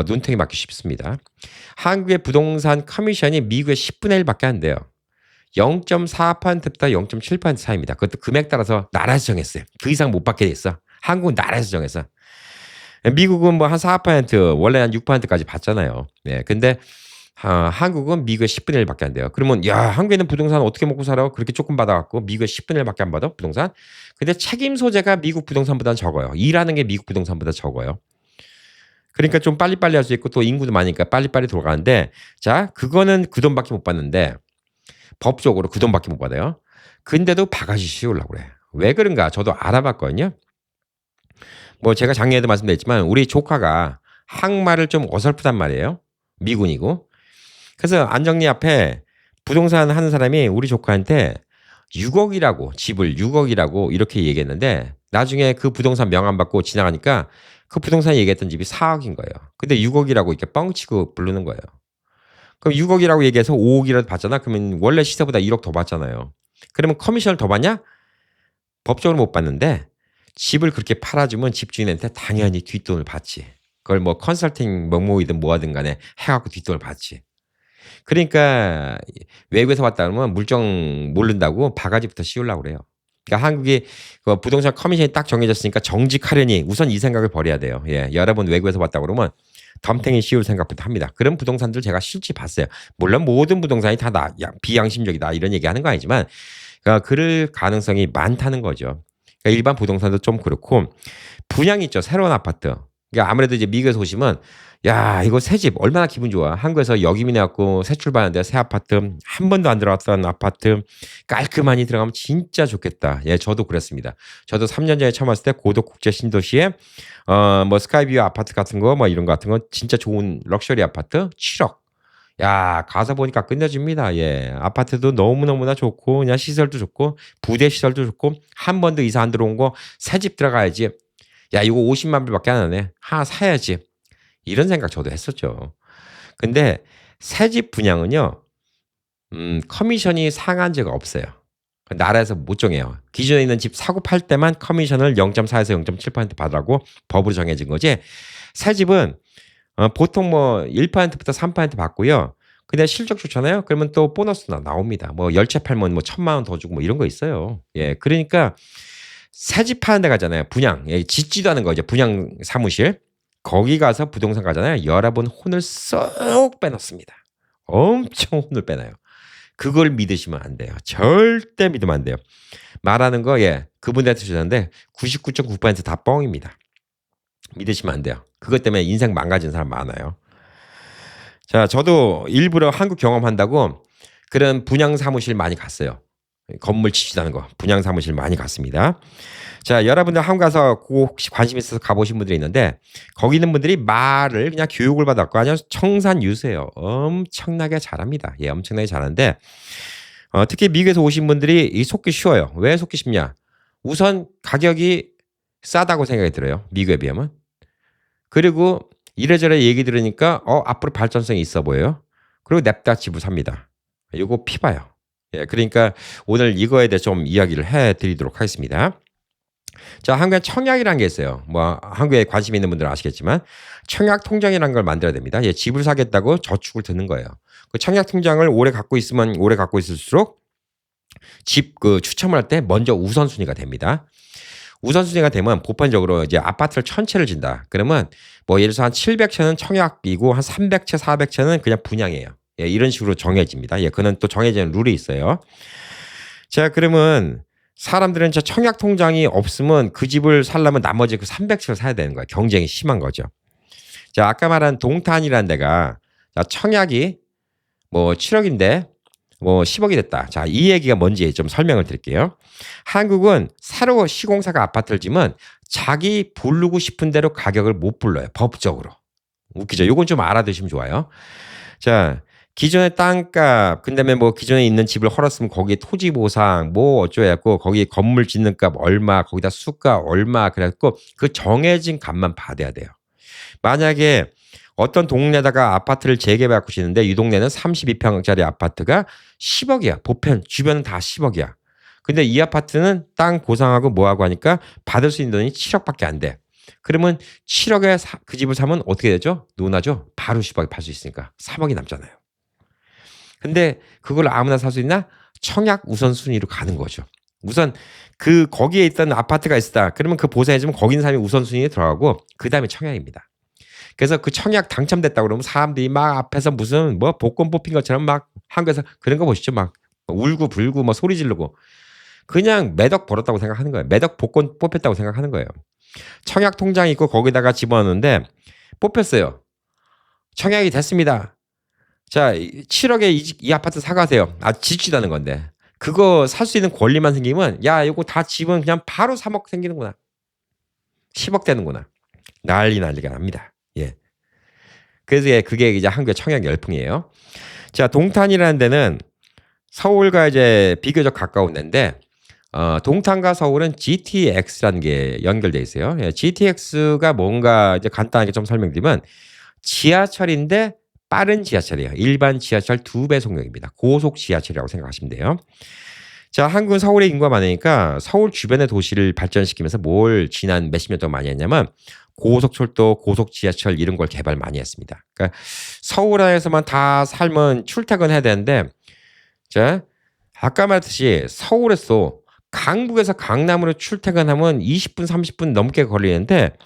눈탱이 맞기 쉽습니다. 한국의 부동산 커미션이 미국의 10분의 1밖에 안 돼요. 0.4%부터 0.7% 사이입니다. 그것도 금액 따라서 나라에서 정했어요. 그 이상 못 받게 돼 있어. 한국은 나라에서 정해서. 미국은 뭐 한 4% 원래 한 6%까지 받잖아요. 네, 근데 한국은 미국의 10분의 1밖에 안 돼요. 그러면 야 한국에는 부동산 어떻게 먹고 살아? 그렇게 조금 받아갖고 미국의 10분의 1밖에 안 받아 부동산. 근데 책임 소재가 미국 부동산보다는 적어요. 일하는 게 미국 부동산보다 적어요. 그러니까 좀 빨리빨리 할 수 있고 또 인구도 많으니까 빨리빨리 돌아가는데 자 그거는 그 돈밖에 못 받는데 법적으로 그 돈밖에 못 받아요. 근데도 바가지 씌우려고 그래. 왜 그런가 저도 알아봤거든요. 뭐 제가 작년에도 말씀드렸지만 우리 조카가 한국말을 좀 어설프단 말이에요. 미군이고. 그래서 안정리 앞에 부동산 하는 사람이 우리 조카한테 6억이라고 집을 6억이라고 이렇게 얘기했는데 나중에 그 부동산 명함 받고 지나가니까 그 부동산 얘기했던 집이 4억인 거예요. 근데 6억이라고 이렇게 뻥치고 부르는 거예요. 그럼 6억이라고 얘기해서 5억이라도 받잖아? 그러면 원래 시세보다 1억 더 받잖아요. 그러면 커미션을 더 받냐? 법적으로 못 받는데 집을 그렇게 팔아주면 집주인한테 당연히 뒷돈을 받지. 그걸 뭐 컨설팅 명목이든 뭐하든 간에 해갖고 뒷돈을 받지. 그러니까 외국에서 왔다 그러면 물정 모른다고 바가지부터 씌우려고 그래요. 그러니까 한국이 그 부동산 커미션이 딱 정해졌으니까 정직하려니 우선 이 생각을 버려야 돼요. 예, 여러분 외국에서 왔다 그러면 덤탱이 씌울 생각부터 합니다. 그런 부동산들 제가 실제 봤어요. 물론 모든 부동산이 다 비양심적이다 이런 얘기하는 거 아니지만 그럴 가능성이 많다는 거죠. 그러니까 일반 부동산도 좀 그렇고 분양 있죠. 새로운 아파트. 그러니까 아무래도 이제 미국에서 오시면 야 이거 새 집 얼마나 기분 좋아. 한국에서 역이민 해갖고 새 출발하는데 새 아파트 한 번도 안 들어갔던 아파트 깔끔하니 들어가면 진짜 좋겠다. 예, 저도 그랬습니다. 저도 3년 전에 처음 왔을 때 고덕 국제 신도시에 뭐 스카이뷰 아파트 같은 거 뭐 이런 거 같은 거 진짜 좋은 럭셔리 아파트 7억. 야 가서 보니까 끝내줍니다. 예, 아파트도 너무너무나 좋고 그냥 시설도 좋고 부대 시설도 좋고 한 번도 이사 안 들어온 거 새 집 들어가야지. 야 이거 50만 불밖에 안 하네. 하나 사야지. 이런 생각 저도 했었죠. 근데 새 집 분양은요. 커미션이 상한 적가 없어요. 나라에서 못 정해요. 기존에 있는 집 사고 팔 때만 커미션을 0.4에서 0.7% 받으라고 법으로 정해진 거지. 새 집은 보통 뭐 1%부터 3% 받고요. 근데 실적 좋잖아요. 그러면 또 보너스 나옵니다. 뭐 열채 팔면 뭐 1,000만 원 더 주고 뭐 이런 거 있어요. 예. 그러니까 새 집 파는 데 가잖아요. 분양. 예, 짓지도 않은 거 이제 분양 사무실. 거기 가서 부동산 가잖아요. 여러분 혼을 쏙 빼놓습니다. 엄청 혼을 빼놔요. 그걸 믿으시면 안 돼요. 절대 믿으면 안 돼요. 말하는 거 예. 그분들한테 주셨는데 99.9%다 뻥입니다. 믿으시면 안 돼요. 그것 때문에 인생 망가진 사람 많아요. 자, 저도 일부러 한국 경험한다고 그런 분양 사무실 많이 갔어요. 건물 짓지도 거 분양 사무실 많이 갔습니다. 자, 여러분들 한국 가서 혹시 관심 있어서 가보신 분들이 있는데 거기 있는 분들이 말을 그냥 교육을 받았고 아니면 청산유수예요. 엄청나게 잘합니다. 예, 엄청나게 잘하는데 특히 미국에서 오신 분들이 이 속기 쉬워요. 왜 속기 쉽냐? 우선 가격이 싸다고 생각이 들어요. 미국에 비하면. 그리고 이래저래 얘기 들으니까 앞으로 발전성이 있어 보여요. 그리고 냅다 집을 삽니다. 이거 피봐요. 예, 그러니까 오늘 이거에 대해 좀 이야기를 해드리도록 하겠습니다. 자, 한국에 청약이라는 게 있어요. 뭐 한국에 관심 있는 분들은 아시겠지만 청약 통장이라는 걸 만들어야 됩니다. 예, 집을 사겠다고 저축을 드는 거예요. 그 청약 통장을 오래 갖고 있으면 오래 갖고 있을수록 집 그 추첨을 할 때 먼저 우선순위가 됩니다. 우선순위가 되면 보편적으로 이제 아파트를 1,000채를 진다. 그러면 뭐 예를 들어서 한 700채는 청약이고 한 300채, 400채는 그냥 분양이에요. 예, 이런 식으로 정해집니다. 예, 그는 또 정해지는 룰이 있어요. 자, 그러면 사람들은 저 청약 통장이 없으면 그 집을 살려면 나머지 그 300채를 사야 되는 거예요. 경쟁이 심한 거죠. 자, 아까 말한 동탄이라는 데가 청약이 뭐 7억인데 뭐 10억이 됐다. 자, 이 얘기가 뭔지 좀 설명을 드릴게요. 한국은 새로 시공사가 아파트를 지면 자기 부르고 싶은 대로 가격을 못 불러요. 법적으로. 웃기죠? 요건 좀 알아두시면 좋아요. 자, 기존의 땅값, 그다음에 뭐 기존에 있는 집을 헐었으면 거기에 토지 보상, 뭐 어쩌고 거기 건물 짓는 값 얼마, 거기다 수가 얼마, 그래갖고 그 정해진 값만 받아야 돼요. 만약에 어떤 동네다가 아파트를 재개발하고 싶는데 이 동네는 32평짜리 아파트가 10억이야. 보편 주변은 다 10억이야. 근데 이 아파트는 땅 보상하고 뭐하고 하니까 받을 수 있는 돈이 7억밖에 안 돼. 그러면 7억에 그 집을 사면 어떻게 되죠? 논하죠? 바로 10억에 팔 수 있으니까 3억이 남잖아요. 근데 그걸 아무나 살 수 있나? 청약 우선순위로 가는 거죠. 우선 거기에 있던 아파트가 있었다. 그러면 그 보상해주면 거기 있는 사람이 우선순위에 들어가고 그 다음에 청약입니다. 그래서 그 청약 당첨됐다 그러면 사람들이 막 앞에서 무슨 뭐 복권 뽑힌 것처럼 막 한국에서 그런 거 보시죠. 막 울고 불고 뭐 소리 지르고 그냥 매덕 벌었다고 생각하는 거예요. 매덕 복권 뽑혔다고 생각하는 거예요. 청약 통장이 있고 거기다가 집어넣는데 뽑혔어요. 청약이 됐습니다. 자, 7억에 이 아파트 사가세요. 짓지도 않은 건데. 그거 살 수 있는 권리만 생기면 야, 이거 다 집은 그냥 바로 3억 생기는구나. 10억 되는구나. 난리가 납니다. 예. 그래서 그게 이제 한국의 청약 열풍이에요. 자, 동탄이라는 데는 서울과 이제 비교적 가까운 데인데 동탄과 서울은 GTX라는 게 연결돼 있어요. 예, GTX가 뭔가 이제 간단하게 좀 설명드리면 지하철인데 빠른 지하철이에요. 일반 지하철 2배 속력입니다. 고속 지하철이라고 생각하시면 돼요. 자, 한국은 서울의 인구가 많으니까 서울 주변의 도시를 발전시키면서 뭘 지난 몇십 년 동안 많이 했냐면 고속철도, 고속 지하철 이런 걸 개발 많이 했습니다. 그러니까 서울 안에서만 다 살면 출퇴근해야 되는데 자, 아까 말했듯이 서울에서 강북에서 강남으로 출퇴근하면 20분, 30분 넘게 걸리는데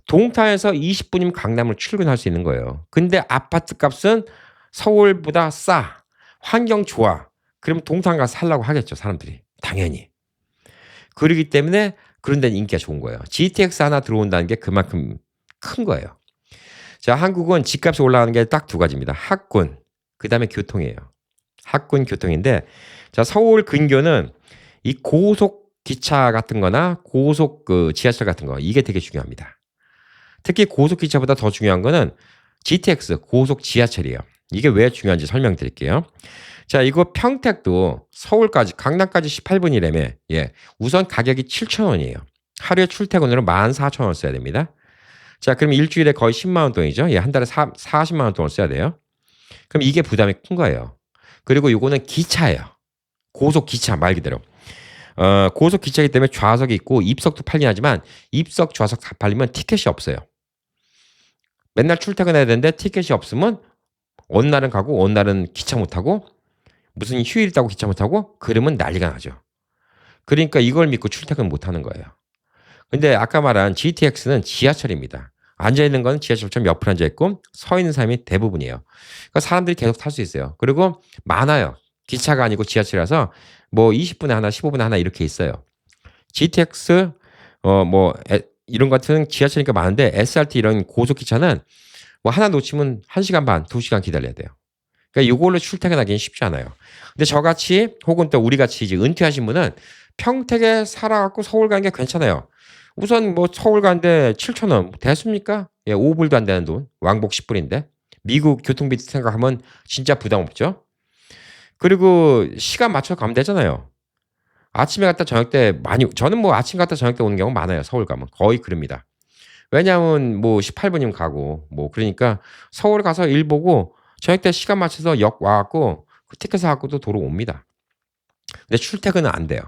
동탄에서 20분이면 강남으로 출근할 수 있는 거예요. 근데 아파트 값은 서울보다 싸. 환경 좋아. 그럼 동탄 가서 살라고 하겠죠, 사람들이. 당연히. 그러기 때문에 그런 데는 인기가 좋은 거예요. GTX 하나 들어온다는 게 그만큼 큰 거예요. 자, 한국은 집값이 올라가는 게 딱 두 가지입니다. 학군, 그다음에 교통이에요. 학군, 교통인데 자, 서울 근교는 이 고속 기차 같은 거나 고속 그 지하철 같은 거 이게 되게 중요합니다. 특히 고속 기차보다 더 중요한 거는 GTX, 고속 지하철이에요. 이게 왜 중요한지 설명드릴게요. 자, 이거 평택도 서울까지 강남까지 18분이라며. 예. 우선 가격이 7,000원이에요. 하루에 출퇴근으로 14,000원 써야 됩니다. 자, 그럼 일주일에 거의 10만 원 돈이죠. 예, 한 달에 40만 원 돈을 써야 돼요. 그럼 이게 부담이 큰 거예요. 그리고 요거는 기차예요. 고속 기차 말 그대로. 고속 기차이기 때문에 좌석이 있고 입석도 팔긴 하지만 입석, 좌석 다 팔리면 티켓이 없어요. 맨날 출퇴근해야 되는데 티켓이 없으면 어느 날은 가고 어느 날은 기차 못 타고 무슨 휴일 있다고 기차 못 타고 그러면 난리가 나죠. 그러니까 이걸 믿고 출퇴근 못 하는 거예요. 근데 아까 말한 GTX는 지하철입니다. 앉아 있는 건 지하철처럼 옆으로 앉아 있고 서 있는 사람이 대부분이에요. 그러니까 사람들이 계속 탈 수 있어요. 그리고 많아요. 기차가 아니고 지하철이라서 뭐 20분에 하나, 15분에 하나 이렇게 있어요. GTX 이런 것 같은 지하철이니까 많은데 SRT 이런 고속기차는 뭐 하나 놓치면 1시간 반, 2시간 기다려야 돼요. 그러니까 이걸로 출퇴근하기는 쉽지 않아요. 근데 저같이 혹은 또 우리같이 이제 은퇴하신 분은 평택에 살아갖고 서울 가는 게 괜찮아요. 우선 뭐 서울 가는데 7,000원 됐습니까? 예, 5불도 안 되는 돈. 왕복 10불인데. 미국 교통비 생각하면 진짜 부담 없죠. 그리고 시간 맞춰 가면 되잖아요. 아침에 갔다 저녁 때 저는 뭐 아침 갔다 저녁 때 오는 경우 많아요. 서울 가면 거의 그럽니다. 왜냐하면 뭐 18분이면 가고 뭐 그러니까 서울 가서 일 보고 저녁 때 시간 맞춰서 역 와갖고 그 티켓 사갖고도 도로 옵니다. 근데 출퇴근은 안 돼요.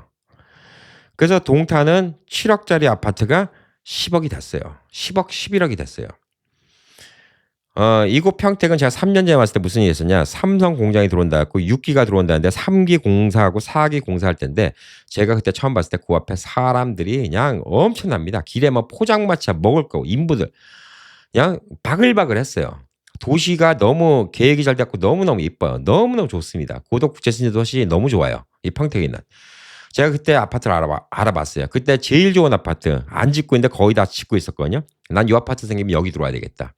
그래서 동탄은 7억짜리 아파트가 10억이 됐어요. 10억, 11억이 됐어요. 이곳 평택은 제가 3년 전에 왔을 때 무슨 일이 있었냐. 삼성 공장이 들어온다 했고 6기가 들어온다는데 3기 공사하고 4기 공사할 때인데 제가 그때 처음 봤을 때 그 앞에 사람들이 그냥 엄청납니다. 길에 뭐 포장마차 먹을 거 인부들 그냥 바글바글 했어요. 도시가 너무 계획이 잘 됐고 너무너무 이뻐요. 너무너무 좋습니다. 고덕국제신도시 너무 좋아요. 이 평택에 있는. 제가 그때 아파트를 알아봤어요. 그때 제일 좋은 아파트 안 짓고 있는데 거의 다 짓고 있었거든요. 난 이 아파트 생기면 여기 들어와야 되겠다.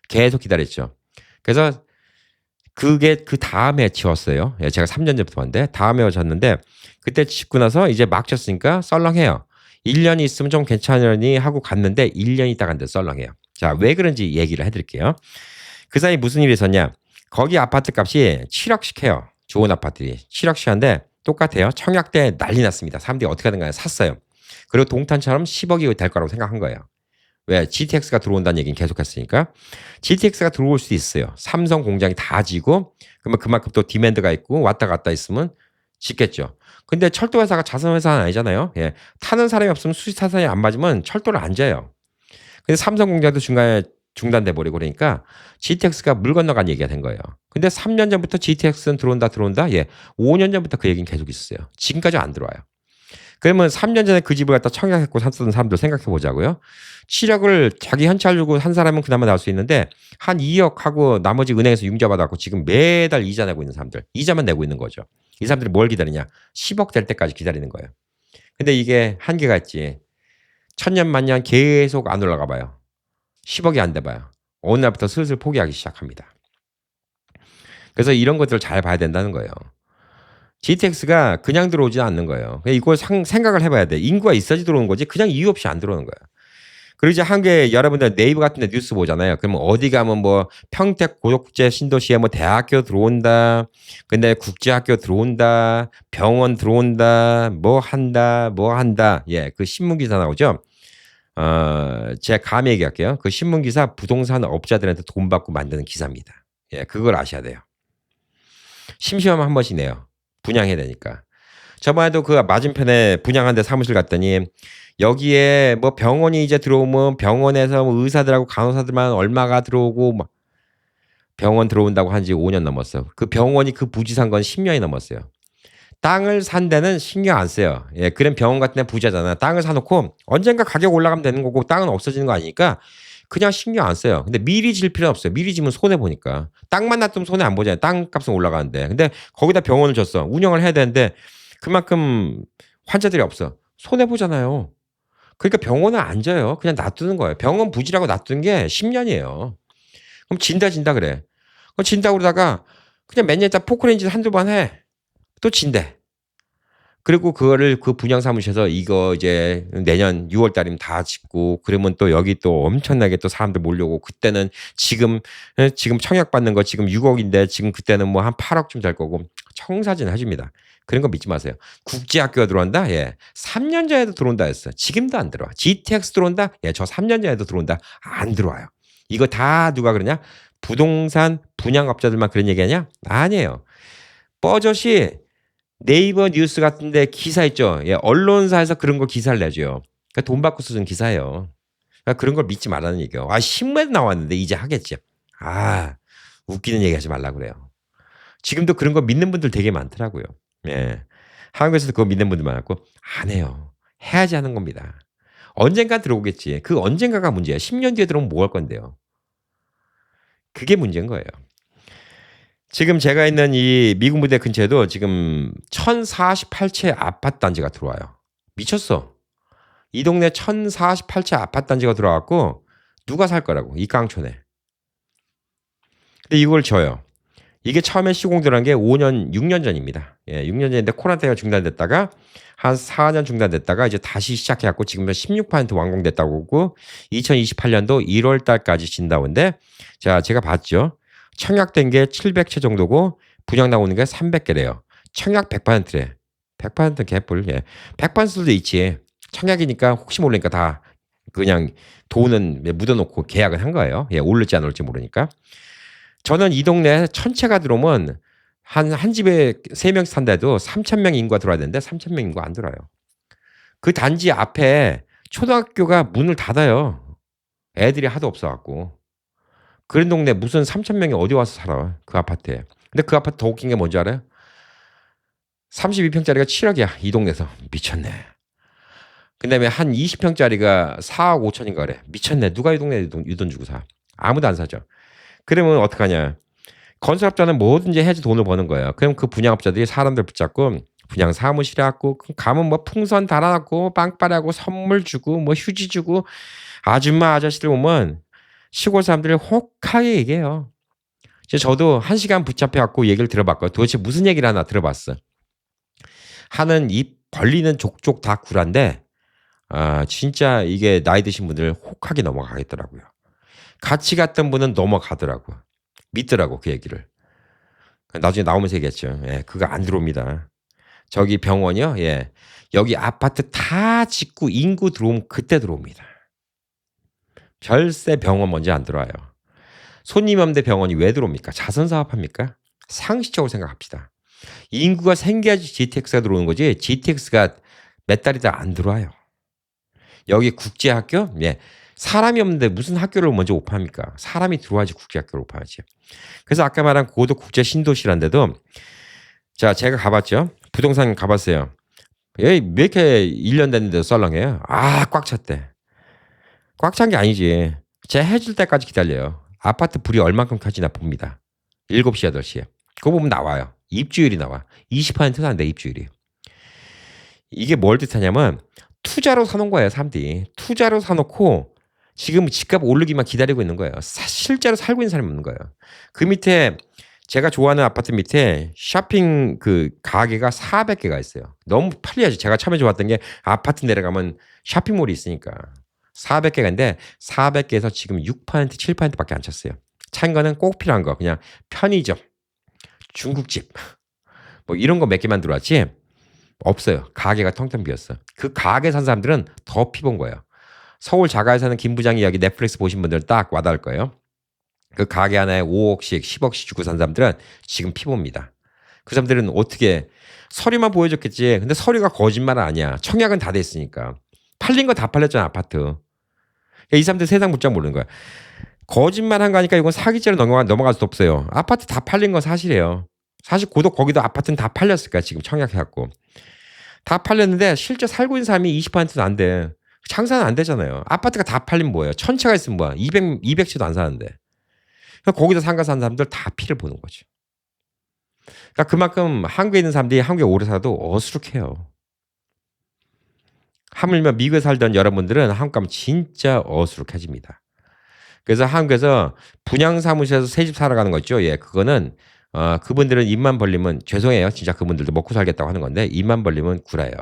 계속 기다렸죠. 그래서 그게 그 다음에 지었어요. 예, 제가 3년 전부터 왔는데 다음에 졌는데 그때 짓고 나서 이제 막 졌으니까 썰렁해요. 1년이 있으면 좀 괜찮으니 하고 갔는데 1년 있다 갔는데 썰렁해요. 자, 왜 그런지 얘기를 해드릴게요. 그 사이 무슨 일이 있었냐. 거기 아파트 값이 7억씩 해요. 좋은 아파트들이 7억씩 하는데 똑같아요. 청약때 난리 났습니다. 사람들이 어떻게 하든가 샀어요. 그리고 동탄처럼 10억이 될 거라고 생각한 거예요. 왜? GTX가 들어온다는 얘기는 계속했으니까. GTX가 들어올 수도 있어요. 삼성 공장이 다 지고 그러면 그만큼 또 디맨드가 있고 왔다 갔다 있으면 짓겠죠. 근데 철도 회사가 자선 회사는 아니잖아요. 예. 타는 사람이 없으면 수지 타산이 안 맞으면 철도를 안 져요. 근데 삼성 공장도 중간에 중단돼 버리고 그러니까 GTX가 물 건너간 얘기가 된 거예요. 근데 3년 전부터 GTX는 들어온다. 예. 5년 전부터 그 얘기는 계속 있었어요. 지금까지 안 들어와요. 그러면 3년 전에 그 집을 갖다 청약했고 샀던 사람들 생각해 보자고요. 7억을 자기 현찰 주고 한 사람은 그나마 나올 수 있는데 한 2억 하고 나머지 은행에서 융자 받아갖고 지금 매달 이자 내고 있는 사람들. 이자만 내고 있는 거죠. 이 사람들이 뭘 기다리냐. 10억 될 때까지 기다리는 거예요. 근데 이게 한계가 있지. 천년 만년 계속 안 올라가 봐요. 10억이 안 돼 봐요. 어느 날부터 슬슬 포기하기 시작합니다. 그래서 이런 것들을 잘 봐야 된다는 거예요. GTX가 그냥 들어오지 않는 거예요. 이걸 생각을 해봐야 돼. 인구가 있어야지 들어오는 거지 그냥 이유 없이 안 들어오는 거예요. 그리고 이제 한국에 여러분들 네이버 같은 데 뉴스 보잖아요. 그러면 어디 가면 뭐 평택 고속국제 신도시에 뭐 대학교 들어온다. 근데 국제학교 들어온다. 병원 들어온다. 뭐 한다. 예, 그 신문 기사 나오죠. 제가 감히 얘기할게요. 그 신문 기사 부동산 업자들한테 돈 받고 만드는 기사입니다. 예, 그걸 아셔야 돼요. 심심하면 한 번씩 내요. 분양해야 되니까. 저번에도 그 맞은편에 분양한 데 사무실 갔더니 여기에 뭐 병원이 이제 들어오면 병원에서 뭐 의사들하고 간호사들만 얼마가 들어오고 막 병원 들어온다고 한 지 5년 넘었어. 그 병원이 그 부지 산 건 10년이 넘었어요. 땅을 산 데는 신경 안 써요. 예, 그런 병원 같은 데 부자잖아. 땅을 사놓고 언젠가 가격 올라가면 되는 거고 땅은 없어지는 거 아니니까 그냥 신경 안 써요. 근데 미리 질 필요는 없어요. 미리 지면 손해 보니까. 땅만 놔두면 손해 안 보잖아요. 땅값은 올라가는데. 근데 거기다 병원을 줬어. 운영을 해야 되는데 그만큼 환자들이 없어. 손해 보잖아요. 그러니까 병원은 안 져요. 그냥 놔두는 거예요. 병원 부지라고 놔두는 게 10년이에요. 그럼 진다 그래. 그럼 진다고 그러다가 그냥 몇 년 있다 포크레인지 한두 번 해. 또 진대. 그리고 그거를 그 분양 사무실에서 이거 이제 내년 6월 달이면 다 짓고 그러면 또 여기 또 엄청나게 또 사람들 몰려오고 그때는 지금 청약 받는 거 지금 6억인데 지금 그때는 뭐 한 8억쯤 될 거고 청사진 해줍니다. 그런 거 믿지 마세요. 국제학교가 들어온다? 예. 3년 전에도 들어온다 했어. 지금도 안 들어와. GTX 들어온다? 예. 저 3년 전에도 들어온다. 안 들어와요. 이거 다 누가 그러냐? 부동산 분양업자들만 그런 얘기하냐? 아니에요. 버젓이 네이버 뉴스 같은데 기사 있죠. 예, 언론사에서 그런 거 기사를 내줘요. 그러니까 돈 받고 쓰는 기사예요. 그러니까 그런 걸 믿지 말라는 얘기예요. 아, 신문에 나왔는데 이제 하겠지. 아, 웃기는 얘기하지 말라고 그래요. 지금도 그런 거 믿는 분들 되게 많더라고요. 예. 한국에서도 그거 믿는 분들 많았고 안 해요. 해야지 하는 겁니다. 언젠간 들어오겠지. 그 언젠가가 문제야. 10년 뒤에 들어오면 뭐 할 건데요. 그게 문제인 거예요. 지금 제가 있는 이 미군 부대 근처에도 지금 1048채 아파트 단지가 들어와요. 미쳤어. 이 동네 1048채 아파트 단지가 들어왔고 누가 살 거라고 이 깡촌에. 근데 이걸 줘요. 이게 처음에 시공 들어간 게 5년, 6년 전입니다. 예, 6년 전인데 코로나 때가 중단됐다가 한 4년 중단됐다가 이제 다시 시작해갖고 지금은 16% 완공됐다고 하고 2028년도 1월 달까지 진다는데 자, 제가 봤죠. 청약된 게 700채 정도고 분양 나오는 게 300개래요. 청약 100%래. 100% 개뿔. 예. 100%도 있지. 청약이니까 혹시 모르니까 다 그냥 돈은 묻어놓고 계약을 한 거예요. 예, 오를지 안 오를지 모르니까. 저는 이 동네에 1000채가 들어오면 한 집에 3명 산데도 3,000명 인구가 들어와야 되는데 3,000명 인구가 안 들어와요. 그 단지 앞에 초등학교가 문을 닫아요. 애들이 하도 없어갖고. 그런 동네 무슨 3,000명이 어디 와서 살아. 그 아파트에. 근데 그 아파트 더 웃긴 게 뭔지 알아요? 32평짜리가 7억이야. 이 동네에서. 미쳤네. 그 다음에 한 20평짜리가 4억 5천인가 그래. 미쳤네. 누가 이 동네에 유돈 주고 사. 아무도 안 사죠. 그러면 어떡하냐. 건설업자는 뭐든지 해야지 돈을 버는 거예요. 그럼 그 분양업자들이 사람들 붙잡고 분양 사무실에 갖고 가면 뭐 풍선 달아놨고 빵빠레하고 선물 주고 뭐 휴지 주고 아줌마 아저씨들 보면 시골 사람들이 혹하게 얘기해요. 저도 1시간 붙잡혀 갖고 얘기를 들어봤거든요. 도대체 무슨 얘기를 하나 들어봤어. 하는 입 벌리는 족족 다 구란데 진짜 이게 나이 드신 분들 혹하게 넘어가겠더라고요. 같이 갔던 분은 넘어가더라고. 믿더라고 그 얘기를. 나중에 나오면서 얘기했죠. 예, 그거 안 들어옵니다. 저기 병원이요. 예, 여기 아파트 다 짓고 인구 들어오면 그때 들어옵니다. 절세 병원 먼저 안 들어와요. 손님 없는데 병원이 왜 들어옵니까? 자선 사업합니까? 상식적으로 생각합시다. 인구가 생겨야지 GTX가 들어오는 거지. GTX가 몇 달이다 안 들어와요. 여기 국제학교? 예. 사람이 없는데 무슨 학교를 먼저 오픈합니까? 사람이 들어와야지 국제학교를 오픈하지. 그래서 아까 말한 고도 국제 신도시란데도 자, 제가 가봤죠. 부동산 가봤어요. 왜 이렇게 1년 됐는데 썰렁해요? 꽉 찼대. 꽉 찬 게 아니지. 제 해줄 때까지 기다려요. 아파트 불이 얼만큼 켜지나 봅니다. 7시, 8시에. 그거 보면 나와요. 입주율이 나와. 20%는 안 돼, 입주율이. 이게 뭘 뜻하냐면 투자로 사놓은 거예요, 사람들이. 투자로 사놓고 지금 집값 오르기만 기다리고 있는 거예요. 실제로 살고 있는 사람이 없는 거예요. 그 밑에 제가 좋아하는 아파트 밑에 쇼핑 그 가게가 400개가 있어요. 너무 편리하죠. 제가 처음에 좋았던 게 아파트 내려가면 쇼핑몰이 있으니까. 400개가인데 400개에서 지금 6% 7%밖에 안 찼어요. 찬 거는 꼭 필요한 거. 그냥 편의점, 중국집 뭐 이런 거 몇 개만 들어왔지 없어요. 가게가 텅텅 비었어. 그 가게 산 사람들은 더 피본 거예요. 서울 자가에 사는 김 부장 이야기 넷플릭스 보신 분들 딱 와닿을 거예요. 그 가게 하나에 5억씩 10억씩 주고 산 사람들은 지금 피봅니다. 그 사람들은 어떻게 서류만 보여줬겠지. 근데 서류가 거짓말은 아니야. 청약은 다 됐으니까. 팔린 거 다 팔렸잖아 아파트. 이 사람들 세상 물정 모르는 거야. 거짓말한 거 하니까 이건 사기죄로 넘어갈 수 없어요. 아파트 다 팔린 건 사실이에요. 사실 거기도 아파트는 다 팔렸을 거야 지금 청약해갖고. 다 팔렸는데 실제 살고 있는 사람이 20%는 안 돼. 장사는 안 되잖아요. 아파트가 다 팔리면 뭐예요? 1000채가 있으면 뭐야? 200채도 안 사는데. 그러니까 거기다 상가 사는 사람들 다 피를 보는 거죠. 그러니까 그만큼 한국에 있는 사람들이 한국에 오래 살아도 어수룩해요. 하물며 미국에 살던 여러분들은 한국 가면 진짜 어수룩해집니다. 그래서 한국에서 분양사무실에서 새 집 사러 가는 거 있죠. 예, 그거는 그분들은 입만 벌리면 죄송해요. 진짜 그분들도 먹고 살겠다고 하는 건데 입만 벌리면 구라예요.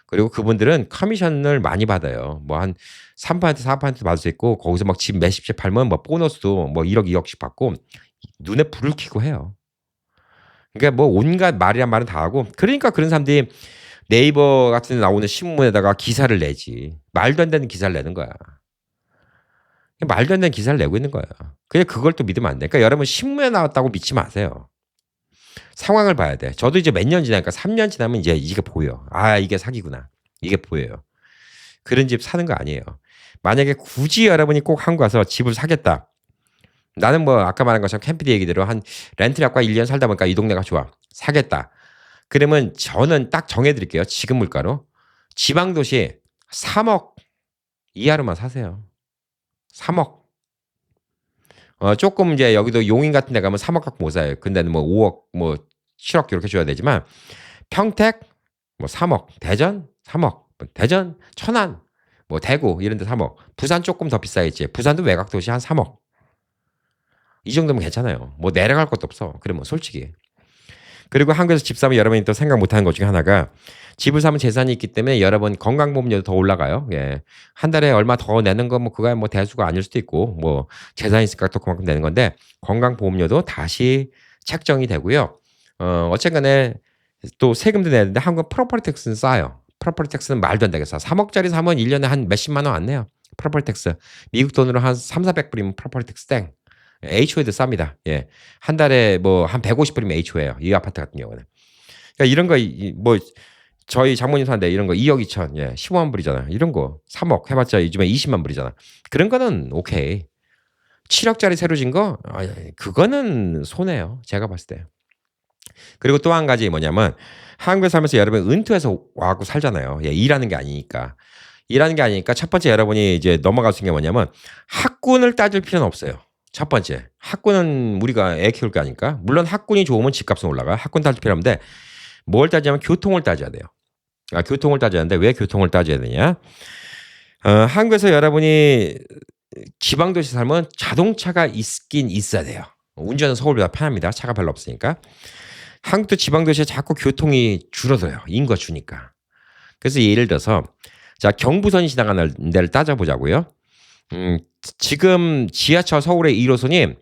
그리고 그분들은 커미션을 많이 받아요. 뭐 한 3% 4% 받을 수 있고 거기서 막 집 몇십 채 팔면 뭐 보너스도 뭐 1억 2억씩 받고 눈에 불을 켜고 해요. 그러니까 뭐 온갖 말이란 말은 다 하고 그러니까 그런 사람들이 네이버 같은 데 나오는 신문에다가 기사를 내지. 말도 안 되는 기사를 내는 거야. 말도 안 되는 기사를 내고 있는 거야. 그냥 그걸 또 믿으면 안 돼. 그러니까 여러분 신문에 나왔다고 믿지 마세요. 상황을 봐야 돼. 저도 이제 몇 년 지나니까 3년 지나면 이제 이게 보여. 이게 사기구나. 이게 보여요. 그런 집 사는 거 아니에요. 만약에 굳이 여러분이 꼭 한국 가서 집을 사겠다. 나는 뭐 아까 말한 것처럼 캠피디 얘기대로 한 렌트비과 1년 살다 보니까 이 동네가 좋아. 사겠다. 그러면 저는 딱 정해드릴게요. 지금 물가로. 지방도시 3억 이하로만 사세요. 3억. 조금 이제 여기도 용인 같은 데 가면 3억 갖고 못 사요. 근데는 뭐 5억, 뭐 7억 이렇게 줘야 되지만 평택 뭐 3억, 대전 3억, 대전, 천안, 뭐 대구 이런 데 3억. 부산 조금 더 비싸겠지. 부산도 외곽 도시 한 3억. 이 정도면 괜찮아요. 뭐 내려갈 것도 없어. 그러면 솔직히. 그리고 한국에서 집 사면 여러분이 또 생각 못하는 것 중에 하나가 집을 사면 재산이 있기 때문에 여러분 건강보험료도 더 올라가요. 예. 한 달에 얼마 더 내는 건 뭐 그거야 뭐 대수가 아닐 수도 있고 뭐 재산이 있으니까 또 그만큼 내는 건데 건강보험료도 다시 책정이 되고요. 어쨌간에 또 세금도 내는데 한국 프로퍼티 텍스는 싸요. 프로퍼티 텍스는 말도 안 되게 싸. 3억짜리 사면 1년에 한 몇십만 원 안 내요. 프로퍼티 텍스. 미국 돈으로 한 3,400불이면 프로퍼티 텍스 땡. HO에도 쌉니다. 예. 한 달에 뭐 한 150불이면 HO예요. 이 아파트 같은 경우는. 그러니까 이런 거 뭐 저희 장모님 사는데 이런 거 2억 2천, 예, 15만 불이잖아. 이런 거 3억 해봤자 요즘에 20만 불이잖아. 그런 거는 오케이. 7억짜리 새로 진 거, 그거는 손해요. 제가 봤을 때. 그리고 또 한 가지 뭐냐면 한국에 살면서 여러분 은퇴해서 와고 살잖아요. 예, 일하는 게 아니니까. 일하는 게 아니니까 첫 번째 여러분이 이제 넘어갈 수 있는 게 뭐냐면 학군을 따질 필요는 없어요. 첫 번째. 학군은 우리가 애 키울 게 아니까. 물론 학군이 좋으면 집값은 올라가. 학군 따질 필요 없는데 뭘 따지냐면 교통을 따져야 돼요. 교통을 따져야 하는데 왜 교통을 따져야 되냐? 한국에서 여러분이 지방도시 살면 자동차가 있긴 있어야 돼요. 운전은 서울보다 편합니다. 차가 별로 없으니까. 한국도 지방도시에 자꾸 교통이 줄어들어요. 인구가 주니까. 그래서 예를 들어서 자 경부선이 지나가는 데를 따져보자고요. 지금 지하철 서울의 1호선이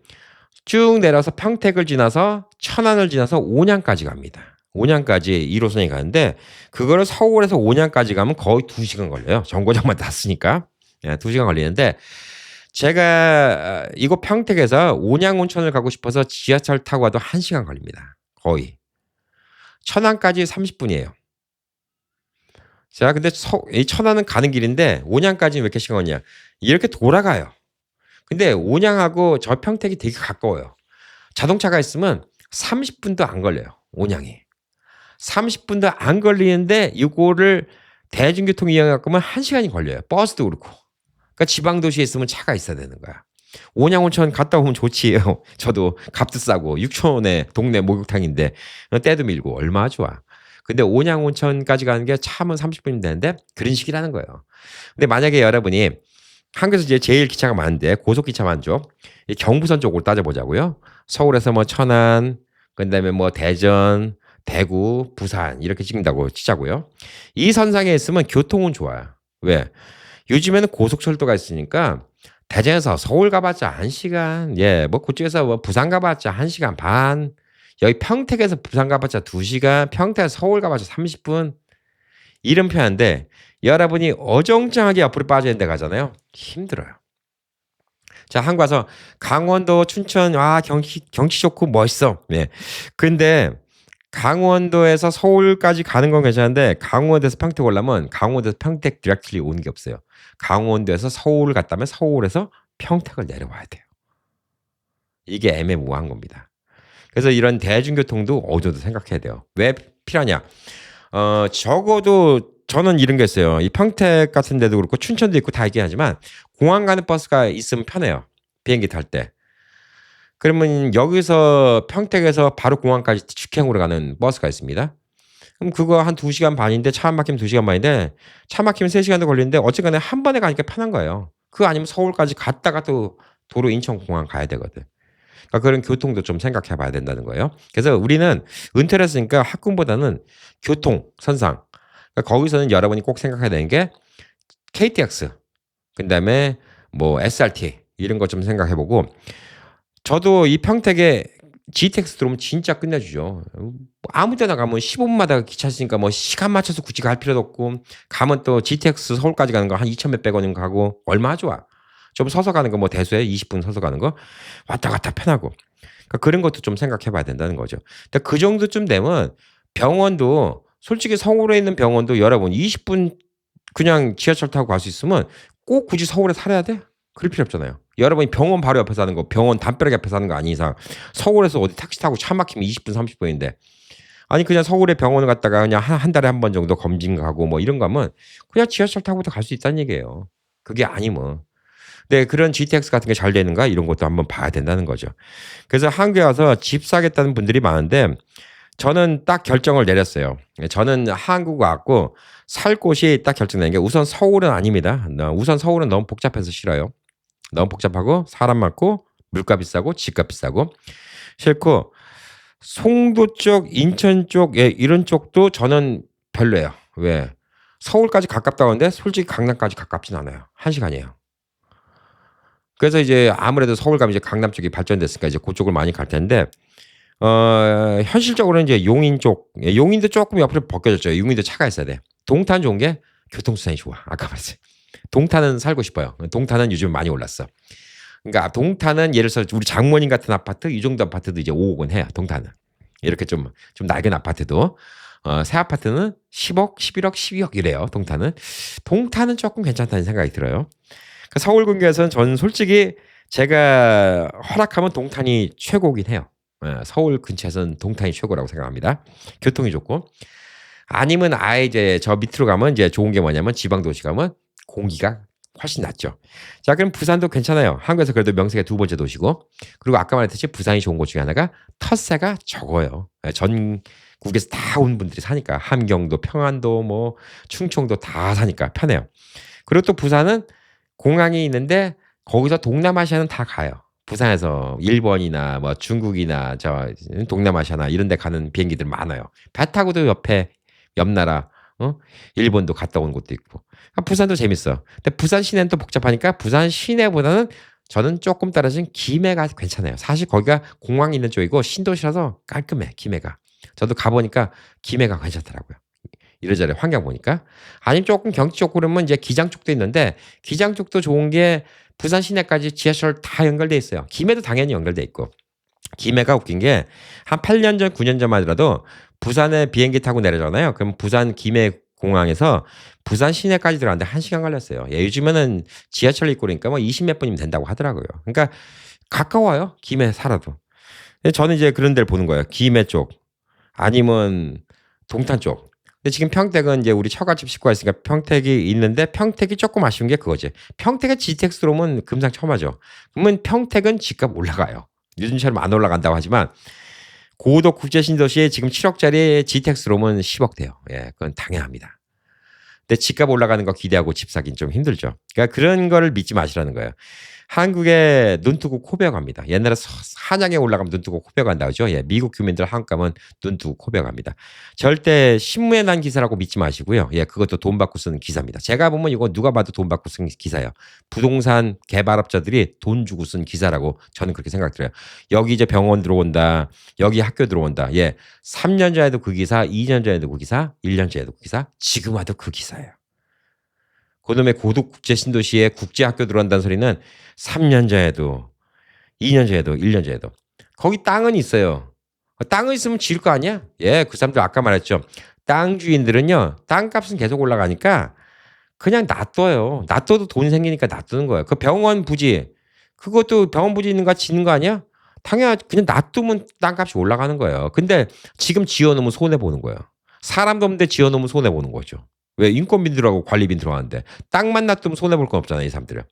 쭉 내려서 평택을 지나서 천안을 지나서 온양까지 갑니다. 온양까지 1호선이 가는데 그거를 서울에서 온양까지 가면 거의 2시간 걸려요. 정거장만 땄으니까. 2시간 걸리는데 제가 이곳 평택에서 온양 온천을 가고 싶어서 지하철 타고 가도 1시간 걸립니다. 거의. 천안까지 30분이에요. 자, 근데 이 천안은 가는 길인데 온양까지는 왜 이렇게 시간 걸리냐? 이렇게 돌아가요. 근데 온양하고 저 평택이 되게 가까워요. 자동차가 있으면 30분도 안 걸려요. 온양이. 30분도 안 걸리는데 이거를 대중교통 이용할 거면 1시간이 걸려요. 버스도 그렇고. 그러니까 지방 도시에 있으면 차가 있어야 되는 거야. 온양 온천 갔다 오면 좋지요. 저도 값도 싸고 6,000원에 동네 목욕탕인데 때도 밀고 얼마나 좋아. 근데 온양 온천까지 가는 게 차면 30분이면 되는데 그런 식이라는 거예요. 근데 만약에 여러분이 한국에서 이제 제일 기차가 많은데 고속기차 많죠. 이 경부선 쪽으로 따져보자고요. 서울에서 뭐 천안, 그다음에 뭐 대전, 대구, 부산 이렇게 찍는다고 치자고요. 이 선상에 있으면 교통은 좋아요. 왜? 요즘에는 고속철도가 있으니까 대전에서 서울 가봤자 1시간, 예, 뭐 그쪽에서 뭐 부산 가봤자 1시간 반, 여기 평택에서 부산 가봤자 2시간, 평택에서 서울 가봤자 30분 이런 편인데 여러분이 어정쩡하게 옆으로 빠져있는 데 가잖아요. 힘들어요. 자, 한국 와서 강원도, 춘천, 경치 좋고 멋있어. 예. 근데 강원도에서 서울까지 가는 건 괜찮은데 강원도에서 평택 오려면 강원도에서 평택 디렉트리 오는 게 없어요. 강원도에서 서울을 갔다면 서울에서 평택을 내려와야 돼요. 이게 애매모호한 겁니다. 그래서 이런 대중교통도 어느 정도 생각해야 돼요. 왜 필요하냐? 적어도 저는 이런 게 있어요. 이 평택 같은 데도 그렇고 춘천도 있고 다 있긴 하지만 공항 가는 버스가 있으면 편해요. 비행기 탈 때. 그러면 여기서 평택에서 바로 공항까지 직행으로 가는 버스가 있습니다. 그럼 그거 한 2시간 반인데 차 안 막히면 2시간 반인데 차 막히면 3시간도 걸리는데 어쨌거나 한 번에 가니까 편한 거예요. 그거 아니면 서울까지 갔다가 또 도로 인천공항 가야 되거든. 그러니까 그런 교통도 좀 생각해 봐야 된다는 거예요. 그래서 우리는 은퇴를 했으니까 학군보다는 교통, 선상. 그러니까 거기서는 여러분이 꼭 생각해야 되는 게 KTX, 그다음에 뭐 SRT 이런 거 좀 생각해 보고 저도 이 평택에 GTX 들어오면 진짜 끝내주죠. 아무 데나 가면 15분마다 기차 있으니까 뭐 시간 맞춰서 굳이 갈 필요도 없고 가면 또 GTX 서울까지 가는 거 한 2천 몇백 원인 거 가고 얼마나 좋아. 좀 서서 가는 거 뭐 대수에 20분 서서 가는 거 왔다 갔다 편하고 그러니까 그런 것도 좀 생각해 봐야 된다는 거죠. 근데 그 정도쯤 되면 병원도 솔직히 서울에 있는 병원도 여러분 20분 그냥 지하철 타고 갈 수 있으면 꼭 굳이 서울에 살아야 돼? 그럴 필요 없잖아요. 여러분이 병원 바로 옆에 사는 거, 병원 담벼락 옆에 사는 거 아닌 이상 서울에서 어디 택시 타고 차 막히면 20분, 30분인데 아니 그냥 서울에 병원을 갔다가 그냥 한 달에 한 번 정도 검진 가고 뭐 이런 거 하면 그냥 지하철 타고도 갈 수 있다는 얘기예요. 그게 아니면. 네, 그런 GTX 같은 게 잘 되는가 이런 것도 한번 봐야 된다는 거죠. 그래서 한국에 와서 집 사겠다는 분들이 많은데 저는 딱 결정을 내렸어요. 저는 한국 왔고 살 곳이 딱 결정된 게 우선 서울은 아닙니다. 우선 서울은 너무 복잡해서 싫어요. 너무 복잡하고 사람 많고 물가 비싸고 집값 비싸고 싫고 송도 쪽, 인천 쪽, 예, 이런 쪽도 저는 별로예요. 왜? 서울까지 가깝다고 하는데 솔직히 강남까지 가깝진 않아요. 1시간이에요. 그래서 이제 아무래도 서울 가면 이제 강남 쪽이 발전됐으니까 이제 그쪽을 많이 갈 텐데 현실적으로는 이제 용인 쪽, 예, 용인도 조금 옆으로 벗겨졌죠. 용인도 차가 있어야 돼. 동탄 좋은 게 교통수단이 좋아. 아까 말했어요. 동탄은 살고 싶어요. 동탄은 요즘 많이 올랐어. 그러니까 동탄은 예를 들어서 우리 장모님 같은 아파트 이 정도 아파트도 이제 5억은 해요. 동탄은. 이렇게 좀 낡은 아파트도. 새 아파트는 10억, 11억, 12억 이래요. 동탄은 조금 괜찮다는 생각이 들어요. 그러니까 서울 근교에서는 저는 솔직히 제가 허락하면 동탄이 최고긴 해요. 서울 근처에서는 동탄이 최고라고 생각합니다. 교통이 좋고. 아니면 아예 이제 저 밑으로 가면 이제 좋은 게 뭐냐면 지방 도시 가면 공기가 훨씬 낫죠. 자, 그럼 부산도 괜찮아요. 한국에서 그래도 명색의 두 번째 도시고. 그리고 아까 말했듯이 부산이 좋은 곳 중에 하나가 텃세가 적어요. 전국에서 다 온 분들이 사니까. 함경도, 평안도, 뭐 충청도 다 사니까 편해요. 그리고 또 부산은 공항이 있는데 거기서 동남아시아는 다 가요. 부산에서 일본이나 뭐 중국이나 저 동남아시아나 이런 데 가는 비행기들 많아요. 배 타고도 옆 나라 일본도 갔다 온 곳도 있고. 부산도 재밌어. 근데 부산 시내는 또 복잡하니까 부산 시내보다는 저는 조금 떨어진 김해가 괜찮아요. 사실 거기가 공항이 있는 쪽이고 신도시라서 깔끔해. 김해가. 저도 가보니까 김해가 괜찮더라고요. 이래저래 환경 보니까. 아니면 조금 경치 좋고 그러면 이제 기장 쪽도 있는데 기장 쪽도 좋은 게 부산 시내까지 지하철 다 연결돼 있어요. 김해도 당연히 연결돼 있고. 김해가 웃긴 게 한 8년 전, 9년 전만 하더라도 부산에 비행기 타고 내려잖아요. 그럼 부산 김해 공항에서 부산 시내까지 들어가는데 1시간 걸렸어요. 예, 요즘에는 지하철 있고 그러니까 뭐 20몇 분이면 된다고 하더라고요. 그러니까 가까워요. 김해 살아도. 저는 이제 그런 데를 보는 거예요. 김해 쪽 아니면 동탄 쪽. 근데 지금 평택은 이제 우리 처갓집 식구가 있으니까 평택이 있는데 평택이 조금 아쉬운 게 그거지. 평택에 GTX로 오면 금상첨화죠. 그러면 평택은 집값 올라가요. 요즘처럼 안 올라간다고 하지만 고덕 국제신도시에 지금 7억짜리 GTX로 오면 10억 돼요. 예, 그건 당연합니다. 근데 집값 올라가는 거 기대하고 집 사긴 좀 힘들죠. 그러니까 그런 거를 믿지 마시라는 거예요. 한국에 눈 뜨고 코 베어갑니다. 옛날에 한양에 올라가면 눈 뜨고 코 베어간다 그죠? 예, 미국 교민들 한국 가면 눈 뜨고 코 베어갑니다. 절대 신문에 난 기사라고 믿지 마시고요. 예, 그것도 돈 받고 쓰는 기사입니다. 제가 보면 이거 누가 봐도 돈 받고 쓴 기사예요. 부동산 개발업자들이 돈 주고 쓴 기사라고 저는 그렇게 생각들어요. 여기 이제 병원 들어온다. 여기 학교 들어온다. 예, 3년 전에도 그 기사, 2년 전에도 그 기사, 1년 전에도 그 기사, 지금 와도 그 기사예요. 그놈의 고독 국제 신도시에 국제 학교 들어간다는 소리는 3년 전에도 2년 전에도 1년 전에도 거기 땅은 있어요. 땅은 있으면 지을 거 아니야? 예, 그 사람들 아까 말했죠. 땅 주인들은요. 땅값은 계속 올라가니까 그냥 놔둬요. 놔둬도 돈 생기니까 놔두는 거예요. 그 병원 부지 그것도 병원 부지 있는 거 짓는 거 아니야? 당연히 그냥 놔두면 땅값이 올라가는 거예요. 근데 지금 지어놓으면 손해 보는 거예요. 사람도 없는데 지어놓으면 손해 보는 거죠. 왜 인건비 들어가고 관리비 들어가는데 땅만 놔두면 손해 볼 건 없잖아요, 이 사람들은.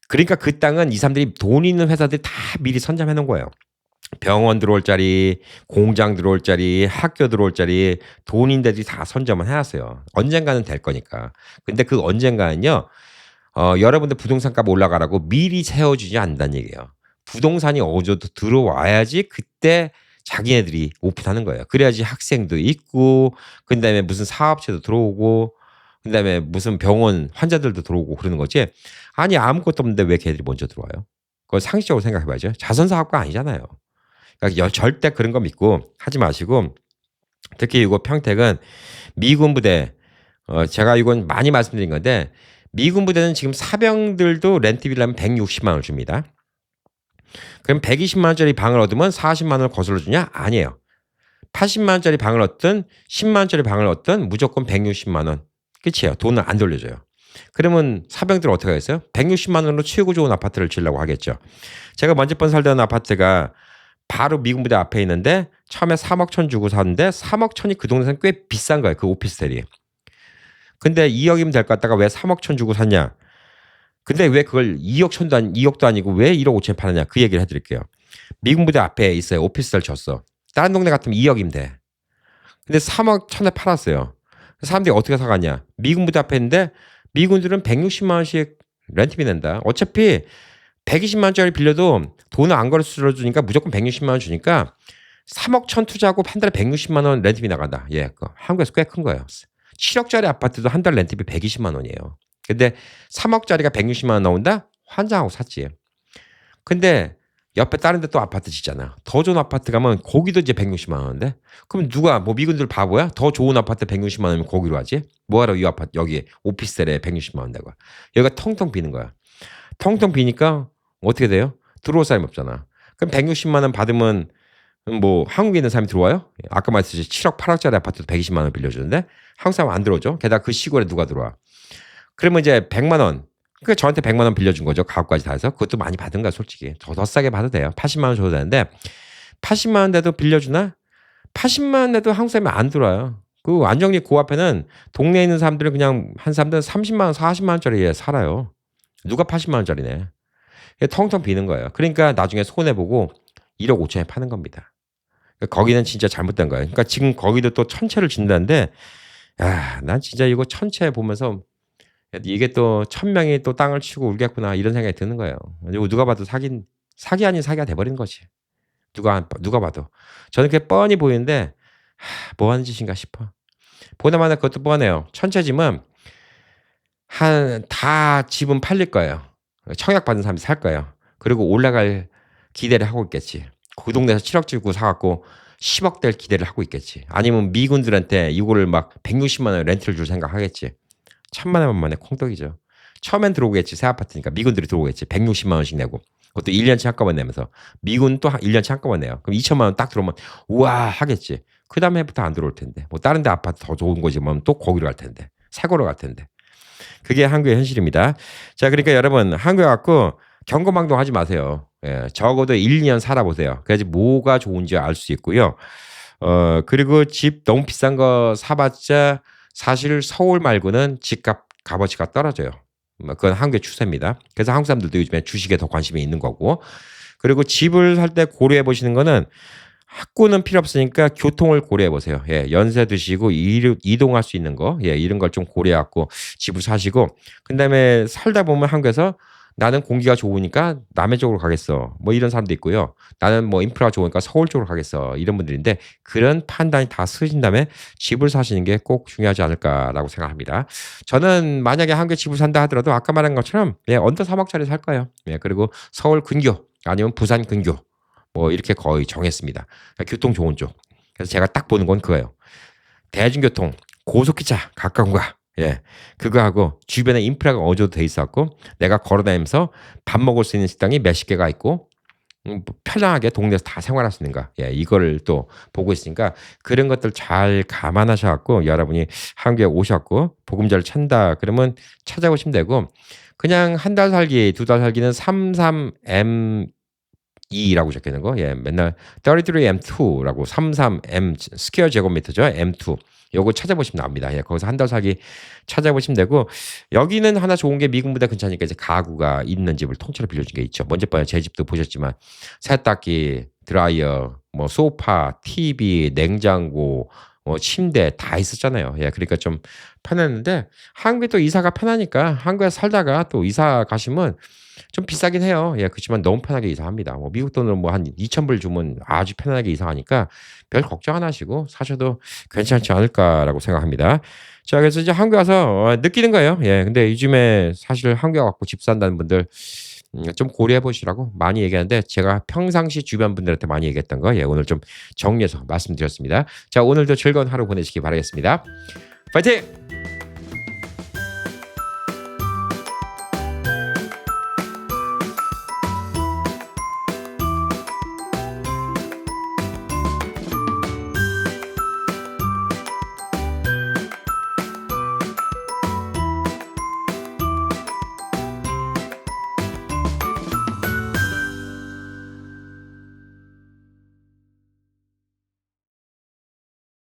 그러니까 그 땅은 이 사람들이 돈 있는 회사들이 다 미리 선점해 놓은 거예요. 병원 들어올 자리, 공장 들어올 자리, 학교 들어올 자리, 돈인 데들이 다 선점을 해놨어요. 언젠가는 될 거니까. 근데 그 언젠가는요, 여러분들 부동산 값 올라가라고 미리 세워주지 않는다는 얘기예요. 부동산이 어느 정도 들어와야지 그때 자기네들이 오픈하는 거예요. 그래야지 학생도 있고, 그 다음에 무슨 사업체도 들어오고, 그 다음에 무슨 병원 환자들도 들어오고 그러는 거지. 아니, 아무것도 없는데 왜 걔들이 먼저 들어와요? 그걸 상식적으로 생각해봐야죠. 자선사업가 아니잖아요. 그러니까 절대 그런 거 믿고 하지 마시고, 특히 이거 평택은 미군 부대, 제가 이건 많이 말씀드린 건데, 미군 부대는 지금 사병들도 렌트비라면 160만 원을 줍니다. 그럼 120만 원짜리 방을 얻으면 40만 원을 거슬러 주냐? 아니에요. 80만 원짜리 방을 얻든 10만 원짜리 방을 얻든 무조건 160만 원. 끝이에요. 돈을 안 돌려줘요. 그러면 사병들 어떻게 하겠어요? 160만 원으로 최고 좋은 아파트를 지으려고 하겠죠. 제가 먼저 번 살던 아파트가 바로 미군 부대 앞에 있는데 처음에 3억 천 주고 샀는데 3억 천이 그 동네에서는 꽤 비싼 거예요. 그 오피스텔이. 근데 2억이면 될 것 같다가 왜 3억 천 주고 샀냐? 근데 왜 그걸 2억도 아니고 왜 1억 5천에 파느냐? 그 얘기를 해드릴게요. 미군 부대 앞에 있어요. 오피스텔 줬어. 다른 동네 같으면 2억이면 돼. 근데 3억 천에 팔았어요. 사람들이 어떻게 사갔냐? 미군 부대 앞에 있는데 미군들은 160만 원씩 렌트비 낸다. 어차피 120만 원짜리 빌려도 돈을 안 걸어 주니까 무조건 160만 원 주니까 3억 천 투자하고 한 달에 160만 원 렌트비 나간다. 예, 한국에서 꽤 큰 거예요. 7억짜리 아파트도 한 달 렌트비 120만 원이에요. 근데 3억짜리가 160만 원 나온다? 환장하고 샀지. 근데 옆에 다른 데 또 아파트 짓잖아. 더 좋은 아파트 가면 거기도 이제 160만 원인데? 그럼 누가 뭐 미군들 바보야? 더 좋은 아파트 160만 원이면 거기로 하지? 뭐하러 이 아파트 여기 오피스텔에 160만 원 내고. 여기가 텅텅 비는 거야. 텅텅 비니까 어떻게 돼요? 들어올 사람이 없잖아. 그럼 160만 원 받으면 뭐 한국에 있는 사람이 들어와요? 아까 말했듯이 7억 8억짜리 아파트도 120만 원 빌려주는데 한국 사람 안 들어오죠. 게다가 그 시골에 누가 들어와? 그러면 이제 100만 원. 그러니까 저한테 100만 원 빌려준 거죠. 가구까지 다 해서. 그것도 많이 받은 거야 솔직히. 더 싸게 받아도 돼요. 80만 원 줘도 되는데 80만 원 내도 빌려주나? 80만 원 내도 한국 사람이 안 들어와요. 그 안정리 그 앞에는 동네에 있는 사람들은 그냥 한 사람들은 30만 원, 40만 원짜리에 살아요. 누가 80만 원짜리네. 텅텅 비는 거예요. 그러니까 나중에 손해보고 1억 5천에 파는 겁니다. 그러니까 거기는 진짜 잘못된 거예요. 그러니까 지금 거기도 또 천채를 짓는다는데 야, 난 진짜 이거 천채 보면서 이게 또 1,000명이 또 땅을 치고 울겠구나 이런 생각이 드는 거예요. 그리고 누가 봐도 사기 아닌 사기가 돼버린 거지. 누가 봐도. 저는 그게 뻔히 보이는데 뭐 하는 짓인가 싶어. 보나마나 그것도 뻔해요. 천채집은 다 집은 팔릴 거예요. 청약 받은 사람이 살 거예요. 그리고 올라갈 기대를 하고 있겠지. 그 동네에서 7억 주고 사갖고 10억 될 기대를 하고 있겠지. 아니면 미군들한테 이거를 막 160만 원 렌트를 줄 생각하겠지. 1,000만 원 만에 콩떡이죠. 처음엔 들어오겠지. 새 아파트니까 미군들이 들어오겠지. 160만 원씩 내고. 그것도 1년치 한꺼번에 내면서. 미군 또 1년치 한꺼번에 내요. 그럼 2천만 원 딱 들어오면 우와 하겠지. 그 다음에부터 안 들어올 텐데. 뭐 다른 데 아파트 더 좋은 거지 뭐 또 거기로 갈 텐데. 새 거로 갈 텐데. 그게 한국의 현실입니다. 자, 그러니까 여러분 한국에 갖고 경거망동하지 마세요. 예, 적어도 1, 2년 살아보세요. 그래야지 뭐가 좋은지 알 수 있고요. 그리고 집 너무 비싼 거 사봤자 사실 서울 말고는 집값 값어치가 떨어져요. 그건 한국의 추세입니다. 그래서 한국 사람들도 요즘에 주식에 더 관심이 있는 거고. 그리고 집을 살 때 고려해 보시는 거는 학구는 필요 없으니까 교통을 고려해 보세요. 예, 연세 드시고 이동할 수 있는 거, 예, 이런 걸 좀 고려해 갖고 집을 사시고, 그다음에 살다 보면 한국에서 나는 공기가 좋으니까 남해 쪽으로 가겠어. 뭐 이런 사람도 있고요. 나는 뭐 인프라가 좋으니까 서울 쪽으로 가겠어. 이런 분들인데 그런 판단이 다 쓰신 다음에 집을 사시는 게 꼭 중요하지 않을까라고 생각합니다. 저는 만약에 한국에 집을 산다 하더라도 아까 말한 것처럼 예, 언더 3억짜리 살 거예요. 예, 그리고 서울 근교 아니면 부산 근교 뭐 이렇게 거의 정했습니다. 그러니까 교통 좋은 쪽. 그래서 제가 딱 보는 건 그거예요. 대중교통, 고속기차 가까운가. 예, 그거 하고 주변에 인프라가 어느 정도 돼 있었고 내가 걸어다니면서 밥 먹을 수 있는 식당이 몇십 개가 있고 편하게 동네에서 다 생활할 수 있는가. 예, 이거를 또 보고 있으니까 그런 것들 잘 감안하셔갖고 여러분이 한국에 오셨고 보금자를 찾는다 그러면 찾아오시면 되고 그냥 한 달 살기, 두 달 살기는 33M 2라고 적혀 있는 거. 예, 맨날 33M2라고 33M 스퀘어 제곱미터죠. M2. 요거 찾아보시면 나옵니다. 예, 거기서 한 달 살기 찾아보시면 되고 여기는 하나 좋은 게 미군 부대 근처니까 이제 가구가 있는 집을 통째로 빌려준 게 있죠. 먼저 봐요. 제 집도 보셨지만 세탁기, 드라이어, 뭐 소파, TV, 냉장고, 뭐 침대 다 있었잖아요. 예, 그러니까 좀 편했는데 한국에 또 이사가 편하니까 한국에 살다가 또 이사 가시면 좀 비싸긴 해요. 예, 그렇지만 너무 편하게 이사합니다. 뭐 미국 돈으로 뭐 한 2,000불 주면 아주 편하게 이사하니까 별 걱정 안 하시고 사셔도 괜찮지 않을까라고 생각합니다. 자, 그래서 이제 한국에 와서 느끼는 거예요. 예, 근데 요즘에 사실 한국에 갖고 집 산다는 분들 좀 고려해 보시라고 많이 얘기하는데 제가 평상시 주변 분들한테 많이 얘기했던 거 예, 오늘 좀 정리해서 말씀드렸습니다. 자, 오늘도 즐거운 하루 보내시기 바라겠습니다. 파이팅!